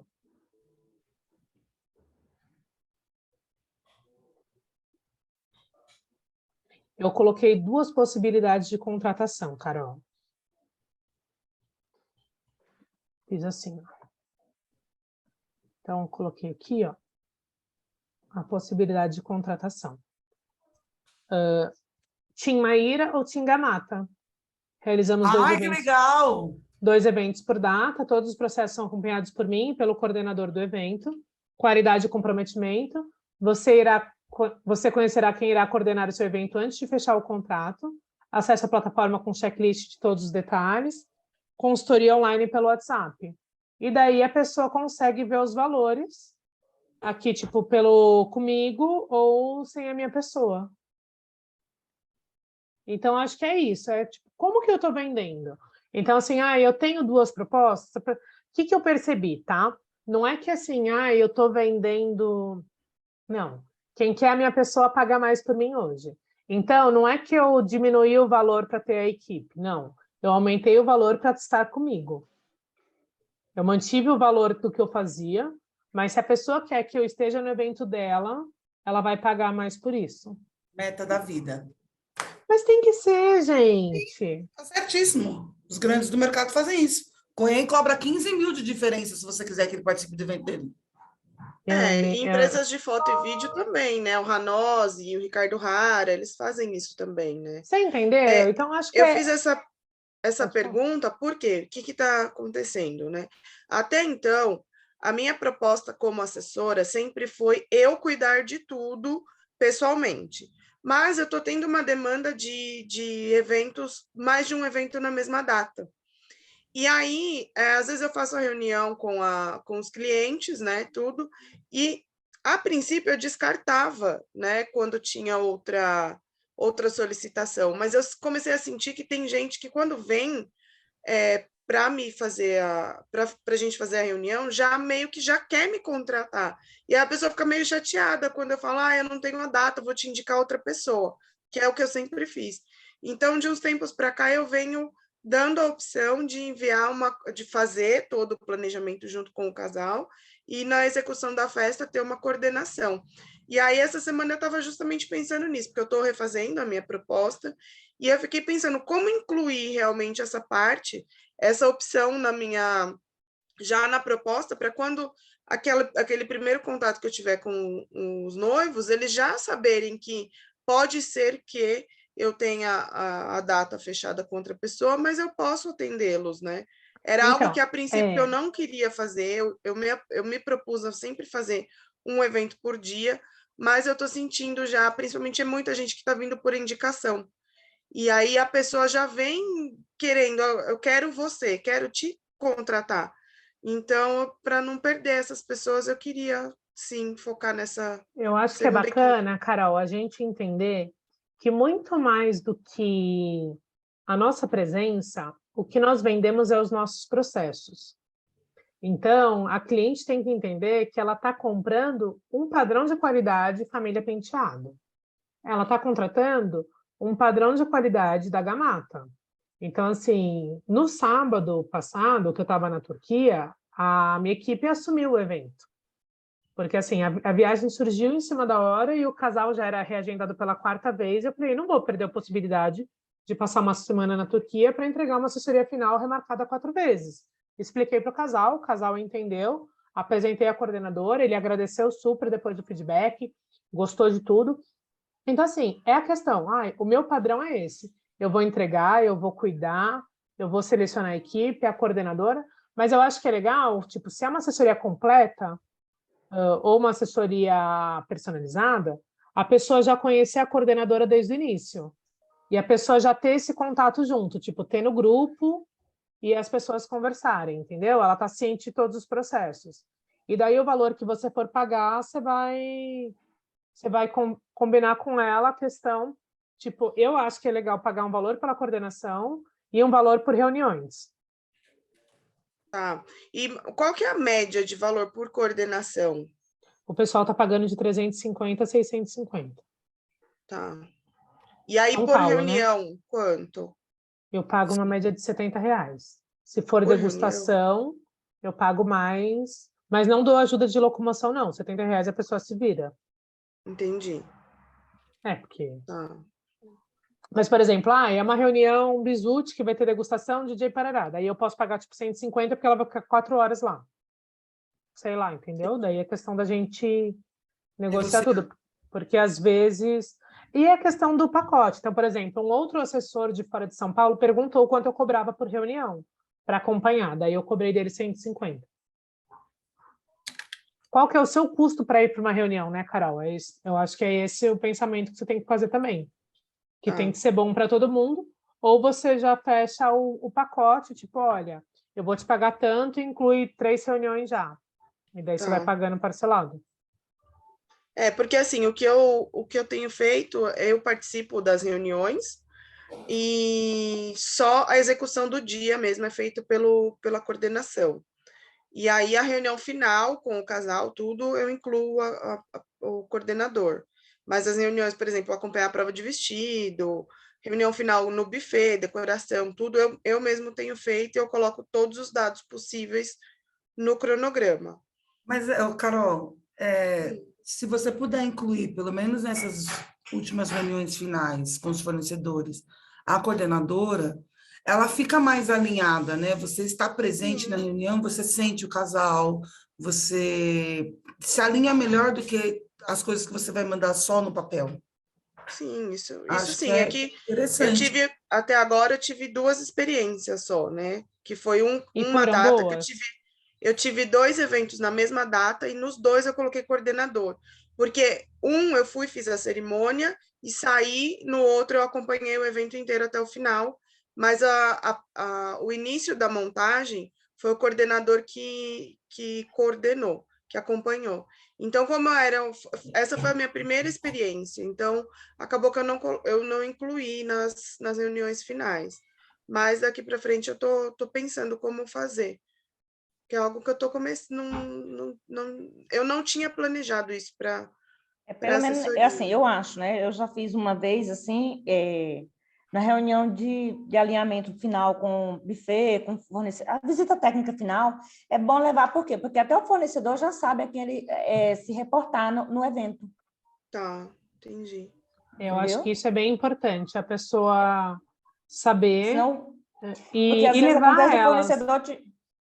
S1: Eu coloquei 2 possibilidades de contratação, Carol. Fiz assim, ó. Então, coloquei aqui, ó, a possibilidade de contratação. Tim Maíra ou Tim Gamata. Realizamos
S4: Ai, que legal!
S1: 2 eventos por data, todos os processos são acompanhados por mim e pelo coordenador do evento. Qualidade e comprometimento. Você conhecerá quem irá coordenar o seu evento antes de fechar o contrato. Acesso à plataforma com checklist de todos os detalhes. Consultoria online pelo WhatsApp. E daí a pessoa consegue ver os valores aqui, tipo, comigo ou sem a minha pessoa. Então, acho que é isso. É tipo, como que eu estou vendendo? Então, assim, eu tenho 2 propostas. O que eu percebi, tá? Não é que assim, eu estou vendendo... Não. Quem quer a minha pessoa paga mais por mim hoje. Então, não é que eu diminuí o valor para ter a equipe. Não. Eu aumentei o valor para estar comigo. Eu mantive o valor do que eu fazia, mas se a pessoa quer que eu esteja no evento dela, ela vai pagar mais por isso.
S4: Meta da vida.
S1: Mas tem que ser, gente.
S4: Tá certíssimo. Os grandes do mercado fazem isso. Coen cobra 15 mil de diferença se você quiser que ele participe do evento dele.
S10: E empresas de foto e vídeo também, né? O Ranose e o Ricardo Rara, eles fazem isso também, né?
S1: Você entendeu? Então, acho que
S10: eu fiz essa pergunta porque o que está acontecendo, né? Até então, a minha proposta como assessora sempre foi eu cuidar de tudo pessoalmente. Mas eu estou tendo uma demanda de eventos, mais de um evento na mesma data. E aí, às vezes eu faço a reunião com os clientes, né, tudo, e a princípio eu descartava, né, quando tinha outra solicitação, mas eu comecei a sentir que tem gente que quando vem para me fazer para a gente fazer a reunião, já meio que já quer me contratar. E a pessoa fica meio chateada quando eu falo, eu não tenho uma data, vou te indicar outra pessoa, que é o que eu sempre fiz. Então, de uns tempos para cá, eu venho dando a opção de de fazer todo o planejamento junto com o casal e na execução da festa ter uma coordenação. E aí, essa semana eu estava justamente pensando nisso, porque eu estou refazendo a minha proposta e eu fiquei pensando como incluir realmente essa parte, essa opção já na proposta, para quando aquele primeiro contato que eu tiver com os noivos, eles já saberem que pode ser que eu tenha a data fechada com outra pessoa, mas eu posso atendê-los, né? Era algo que, a princípio, eu não queria fazer, eu me propus a sempre fazer um evento por dia, mas eu estou sentindo já, principalmente, muita gente que está vindo por indicação. E aí a pessoa já vem querendo, eu quero você, quero te contratar. Então, para não perder essas pessoas, eu queria, sim, focar nessa...
S1: Eu acho que é bacana, Carol, a gente entender que muito mais do que a nossa presença, o que nós vendemos é os nossos processos. Então, a cliente tem que entender que ela está comprando um padrão de qualidade família Penteado. Ela está contratando um padrão de qualidade da Gamata. Então, assim, no sábado passado, que eu estava na Turquia, a minha equipe assumiu o evento. Porque, assim, a viagem surgiu em cima da hora e o casal já era reagendado pela 4ª vez. Eu falei, não vou perder a possibilidade de passar uma semana na Turquia para entregar uma assessoria final remarcada 4 vezes. Expliquei para o casal entendeu, apresentei a coordenadora, ele agradeceu super depois do feedback, gostou de tudo. Então, assim, é a questão, o meu padrão é esse. Eu vou entregar, eu vou cuidar, eu vou selecionar a equipe, a coordenadora, mas eu acho que é legal, tipo, se é uma assessoria completa, ou uma assessoria personalizada, a pessoa já conhecer a coordenadora desde o início. E a pessoa já ter esse contato junto, tipo, ter no grupo e as pessoas conversarem, entendeu? Ela está ciente de todos os processos. E daí o valor que você for pagar, você vai combinar com ela a questão, tipo, eu acho que é legal pagar um valor pela coordenação e um valor por reuniões.
S10: Tá. E qual que é a média de valor por coordenação?
S1: O pessoal está pagando de 350 a 650.
S10: Tá. E aí,
S1: São
S10: por
S1: Paulo,
S10: reunião,
S1: né?
S10: quanto?
S1: Eu pago uma média de R$70. Se for
S10: Por
S1: degustação, eu pago mais, mas não dou ajuda de locomoção, não. R$70 a pessoa se vira.
S10: Entendi.
S1: Porque...
S10: Tá.
S1: Mas, por exemplo, é uma reunião Bizuti que vai ter degustação de DJ Parará. Daí eu posso pagar, tipo, 150 porque ela vai ficar 4 horas lá. Sei lá, entendeu? Daí é questão da gente negociar tudo. Porque, às vezes... E a questão do pacote. Então, por exemplo, um outro assessor de fora de São Paulo perguntou quanto eu cobrava por reunião para acompanhar. Daí eu cobrei dele 150. Qual que é o seu custo para ir para uma reunião, né, Carol? Eu acho que é esse o pensamento que você tem que fazer também. Que tem que ser bom para todo mundo. Ou você já fecha o pacote, tipo, olha, eu vou te pagar tanto e inclui 3 reuniões já. E daí você vai pagando parcelado.
S10: Porque assim, o que eu tenho feito, eu participo das reuniões e só a execução do dia mesmo é feita pela coordenação. E aí a reunião final com o casal, tudo, eu incluo o coordenador. Mas as reuniões, por exemplo, acompanhar a prova de vestido, reunião final no buffet, decoração, tudo eu mesmo tenho feito e eu coloco todos os dados possíveis no cronograma.
S4: Mas, Carol, se você puder incluir, pelo menos nessas últimas reuniões finais com os fornecedores, a coordenadora, ela fica mais alinhada, né? Você está presente na reunião, você sente o casal, você se alinha melhor do que as coisas que você vai mandar só no papel.
S10: Sim, isso sim.
S4: Que
S10: é que
S4: interessante.
S10: Até agora eu tive 2 experiências só, né? Que foi uma data boas? Que eu tive 2 eventos na mesma data e nos 2 eu coloquei coordenador. Porque eu fiz a cerimônia e saí, no outro eu acompanhei o evento inteiro até o final, mas o início da montagem foi o coordenador que coordenou, que acompanhou. Então, essa foi a minha primeira experiência, então acabou que eu não incluí nas reuniões finais. Mas daqui para frente eu tô pensando como fazer, que é algo que eu tô começando, eu não tinha planejado isso para
S6: pelo menos assim, eu acho, né? Eu já fiz uma vez assim, na reunião de alinhamento final com buffet, com fornecedor, a visita técnica final, é bom levar, por quê? Porque até o fornecedor já sabe a quem ele se reportar no evento.
S10: Tá, entendi.
S1: Eu acho que isso é bem importante, a pessoa saber e levar elas.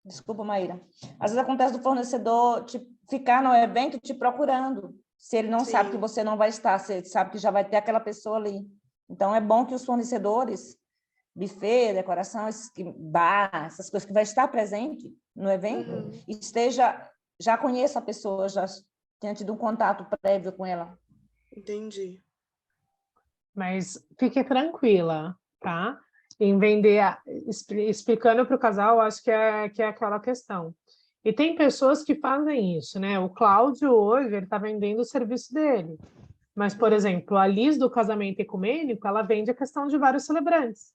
S6: Desculpa, Maíra. Às vezes acontece do fornecedor ficar no evento te procurando, se ele não sabe que você não vai estar, se ele sabe que já vai ter aquela pessoa ali. Então, é bom que os fornecedores, buffet, decoração, bar, essas coisas que vai estar presente no evento, já conheça a pessoa, já tenha tido um contato prévio com ela.
S10: Entendi.
S1: Mas fique tranquila, tá? Em vender, explicando para o casal, acho que é aquela questão. E tem pessoas que fazem isso, né? O Cláudio, hoje, ele está vendendo o serviço dele. Mas, por exemplo, a Liz do Casamento Ecumênico, ela vende a questão de vários celebrantes.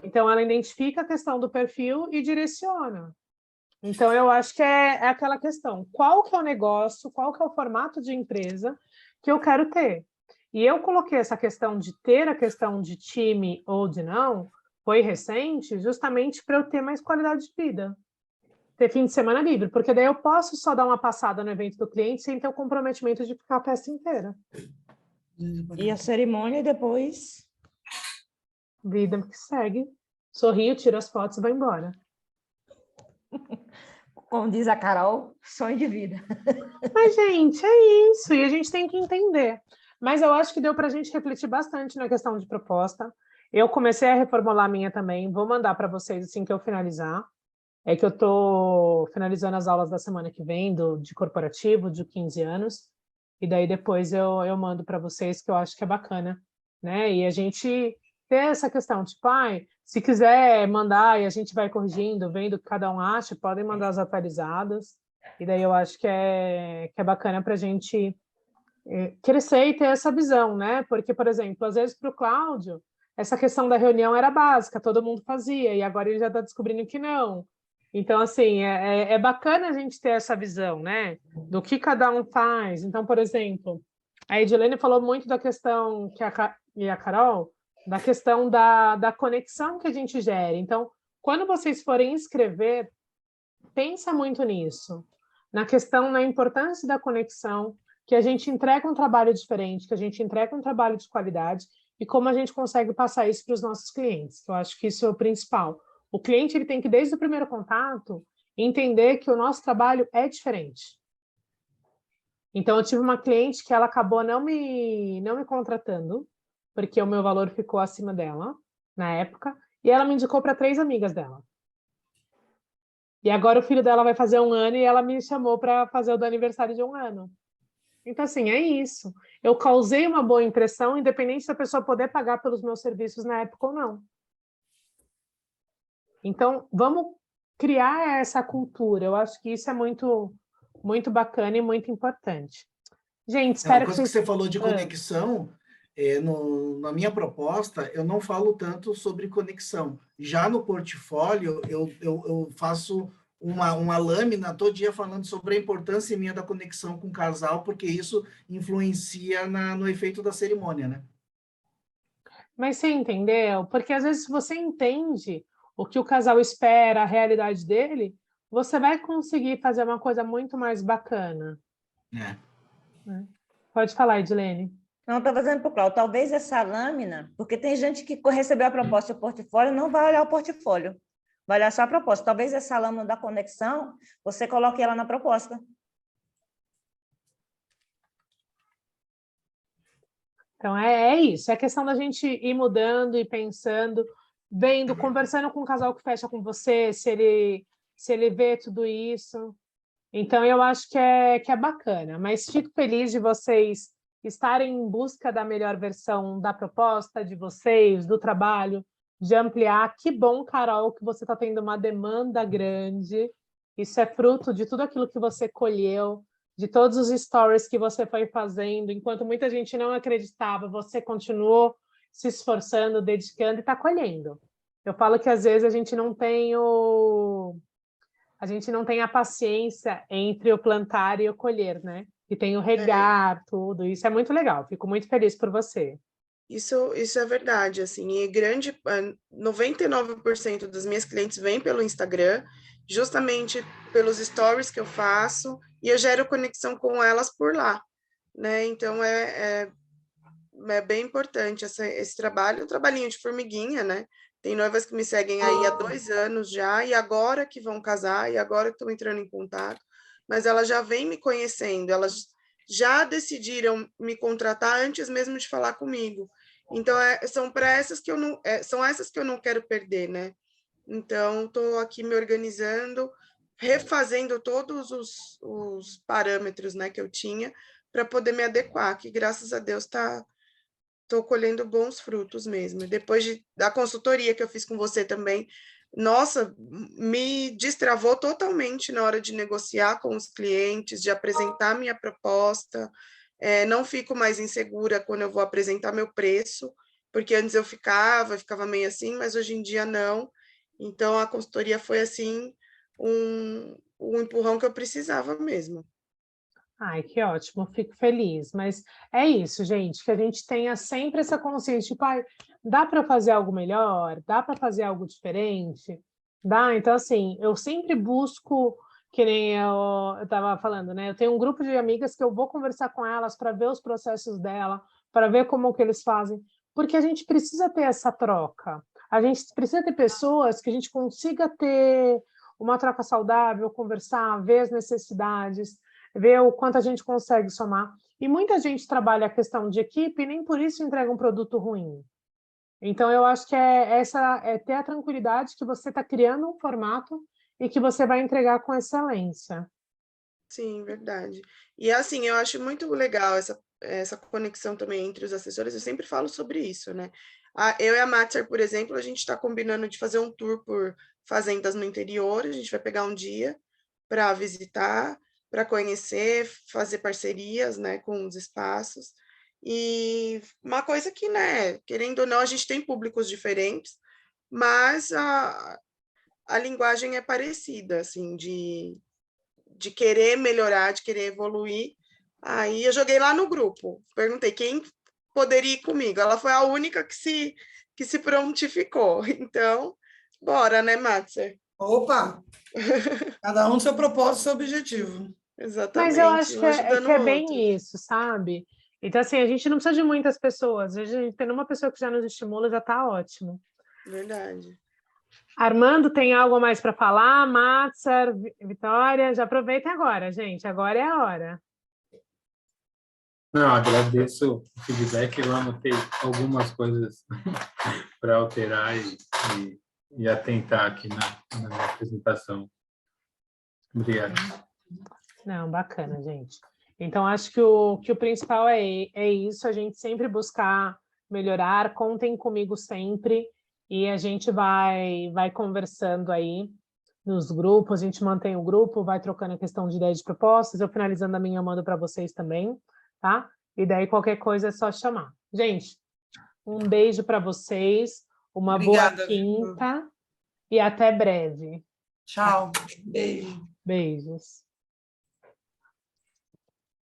S1: Então, ela identifica a questão do perfil e direciona. Então, eu acho que é aquela questão. Qual que é o negócio, qual que é o formato de empresa que eu quero ter? E eu coloquei essa questão de ter a questão de time ou de não, foi recente, justamente para eu ter mais qualidade de vida. Ter fim de semana livre, porque daí eu posso só dar uma passada no evento do cliente sem ter o comprometimento de ficar a festa inteira.
S6: E a cerimônia e depois...
S1: Vida que segue. Sorrio, tiro as fotos e vai embora.
S6: Como diz a Carol, sonho de vida.
S1: Mas, gente, é isso. E a gente tem que entender. Mas eu acho que deu para a gente refletir bastante na questão de proposta. Eu comecei a reformular a minha também. Vou mandar para vocês assim que eu finalizar. É que eu estou finalizando as aulas da semana que vem, de corporativo, de 15 anos. E daí depois eu mando para vocês, que eu acho que é bacana, né? E a gente ter essa questão, tipo, se quiser mandar e a gente vai corrigindo, vendo o que cada um acha, podem mandar as atualizadas. E daí eu acho que é bacana para a gente crescer e ter essa visão, né? Porque, por exemplo, às vezes para o Cláudio, essa questão da reunião era básica, todo mundo fazia, e agora ele já está descobrindo que não. Então, assim, é bacana a gente ter essa visão, né? Do que cada um faz. Então, por exemplo, a Edilene falou muito da questão, e a Carol, da questão da conexão que a gente gera. Então, quando vocês forem escrever, pensa muito nisso. Na questão, na importância da conexão, que a gente entrega um trabalho diferente, que a gente entrega um trabalho de qualidade, e como a gente consegue passar isso para os nossos clientes, que eu acho que isso é o principal. O cliente ele tem que, desde o primeiro contato, entender que o nosso trabalho é diferente. Então, eu tive uma cliente que ela acabou não me contratando, porque o meu valor ficou acima dela, na época, e ela me indicou para 3 amigas dela. E agora o filho dela vai fazer 1 ano e ela me chamou para fazer o do aniversário de 1 ano. Então, assim, é isso. Eu causei uma boa impressão, independente da pessoa poder pagar pelos meus serviços na época ou não. Então, vamos criar essa cultura. Eu acho que isso é muito, muito bacana e muito importante. Gente, espero
S7: Uma coisa que você falou de conexão, na minha proposta, eu não falo tanto sobre conexão. Já no portfólio, eu faço uma lâmina todo dia falando sobre a importância minha da conexão com o casal, porque isso influencia no efeito da cerimônia, né?
S1: Mas você entendeu? Porque às vezes, se você entende o que o casal espera, a realidade dele, você vai conseguir fazer uma coisa muito mais bacana. Pode falar, Edilene.
S6: Não, estou fazendo para o Cláudio. Talvez essa lâmina, porque tem gente que recebeu a proposta do portfólio não vai olhar o portfólio, vai olhar só a proposta. Talvez essa lâmina da conexão, você coloque ela na proposta.
S1: Então, é isso. É questão da gente ir mudando e pensando, vendo, conversando com o casal que fecha com você, se ele vê tudo isso. Então, eu acho que é bacana. Mas fico feliz de vocês estarem em busca da melhor versão da proposta de vocês, do trabalho, de ampliar. Que bom, Carol, que você está tendo uma demanda grande. Isso é fruto de tudo aquilo que você colheu, de todos os stories que você foi fazendo. Enquanto muita gente não acreditava, você continuou se esforçando, dedicando e está colhendo. Eu falo que, às vezes, a gente não tem a paciência entre o plantar e o colher, né? E tem o regar, tudo. Isso é muito legal. Fico muito feliz por você.
S10: Isso é verdade, assim, e 99% das minhas clientes vêm pelo Instagram, justamente pelos stories que eu faço, e eu gero conexão com elas por lá, né? Então, é bem importante esse trabalho, um trabalhinho de formiguinha, né? Tem noivas que me seguem aí há 2 anos já, e agora que vão casar, e agora que estão entrando em contato, mas elas já vêm me conhecendo, elas já decidiram me contratar antes mesmo de falar comigo. Então, são essas que eu não quero perder, né? Então, estou aqui me organizando, refazendo todos os parâmetros, né, que eu tinha para poder me adequar, que graças a Deus estou colhendo bons frutos mesmo. Depois da consultoria que eu fiz com você também, nossa, me destravou totalmente na hora de negociar com os clientes, de apresentar minha proposta. Não fico mais insegura quando eu vou apresentar meu preço, porque antes eu ficava meio assim, mas hoje em dia não. Então, a consultoria foi, assim, um empurrão que eu precisava mesmo.
S1: Ai, que ótimo, fico feliz. Mas é isso, gente, que a gente tenha sempre essa consciência, tipo, dá para fazer algo melhor? Dá para fazer algo diferente? Dá? Então, assim, eu sempre busco, que nem eu estava falando, né? Eu tenho um grupo de amigas que eu vou conversar com elas para ver os processos dela, para ver como que eles fazem, porque a gente precisa ter essa troca. A gente precisa ter pessoas que a gente consiga ter uma troca saudável, conversar, ver as necessidades, ver o quanto a gente consegue somar. E muita gente trabalha a questão de equipe e nem por isso entrega um produto ruim. Então, eu acho que é ter a tranquilidade que você está criando um formato e que você vai entregar com excelência.
S10: Sim, verdade. E, assim, eu acho muito legal essa conexão também entre os assessores. Eu sempre falo sobre isso, né? Eu e a Matzer, por exemplo, a gente está combinando de fazer um tour por fazendas no interior. A gente vai pegar um dia para visitar, para conhecer, fazer parcerias, né, com os espaços. E uma coisa que, né, querendo ou não, a gente tem públicos diferentes, mas a linguagem é parecida, assim, de querer melhorar, de querer evoluir. Aí eu joguei lá no grupo, perguntei quem poderia ir comigo. Ela foi a única que se prontificou. Então, bora, né, Matzer?
S4: Opa! Cada um seu propósito, seu objetivo.
S10: Exatamente.
S1: Mas eu acho que é bem isso, sabe? Então, assim, a gente não precisa de muitas pessoas. A gente tendo uma pessoa que já nos estimula, já está ótimo.
S10: Verdade.
S1: Armando, tem algo a mais para falar? Matsar, Vitória, já aproveitem agora, gente. Agora é a hora.
S5: Não, agradeço o feedback. Eu anotei algumas coisas para alterar e atentar aqui na minha apresentação. Obrigado.
S1: Não, bacana, gente. Então, acho que o principal é isso, a gente sempre buscar melhorar, contem comigo sempre, e a gente vai conversando aí nos grupos, a gente mantém o grupo, vai trocando a questão de ideias de propostas, eu finalizando a minha, eu mando para vocês também, tá? E daí qualquer coisa é só chamar. Gente, um beijo para vocês, uma
S4: Obrigada,
S1: boa quinta e até breve.
S4: Tchau. Beijo.
S1: Beijos.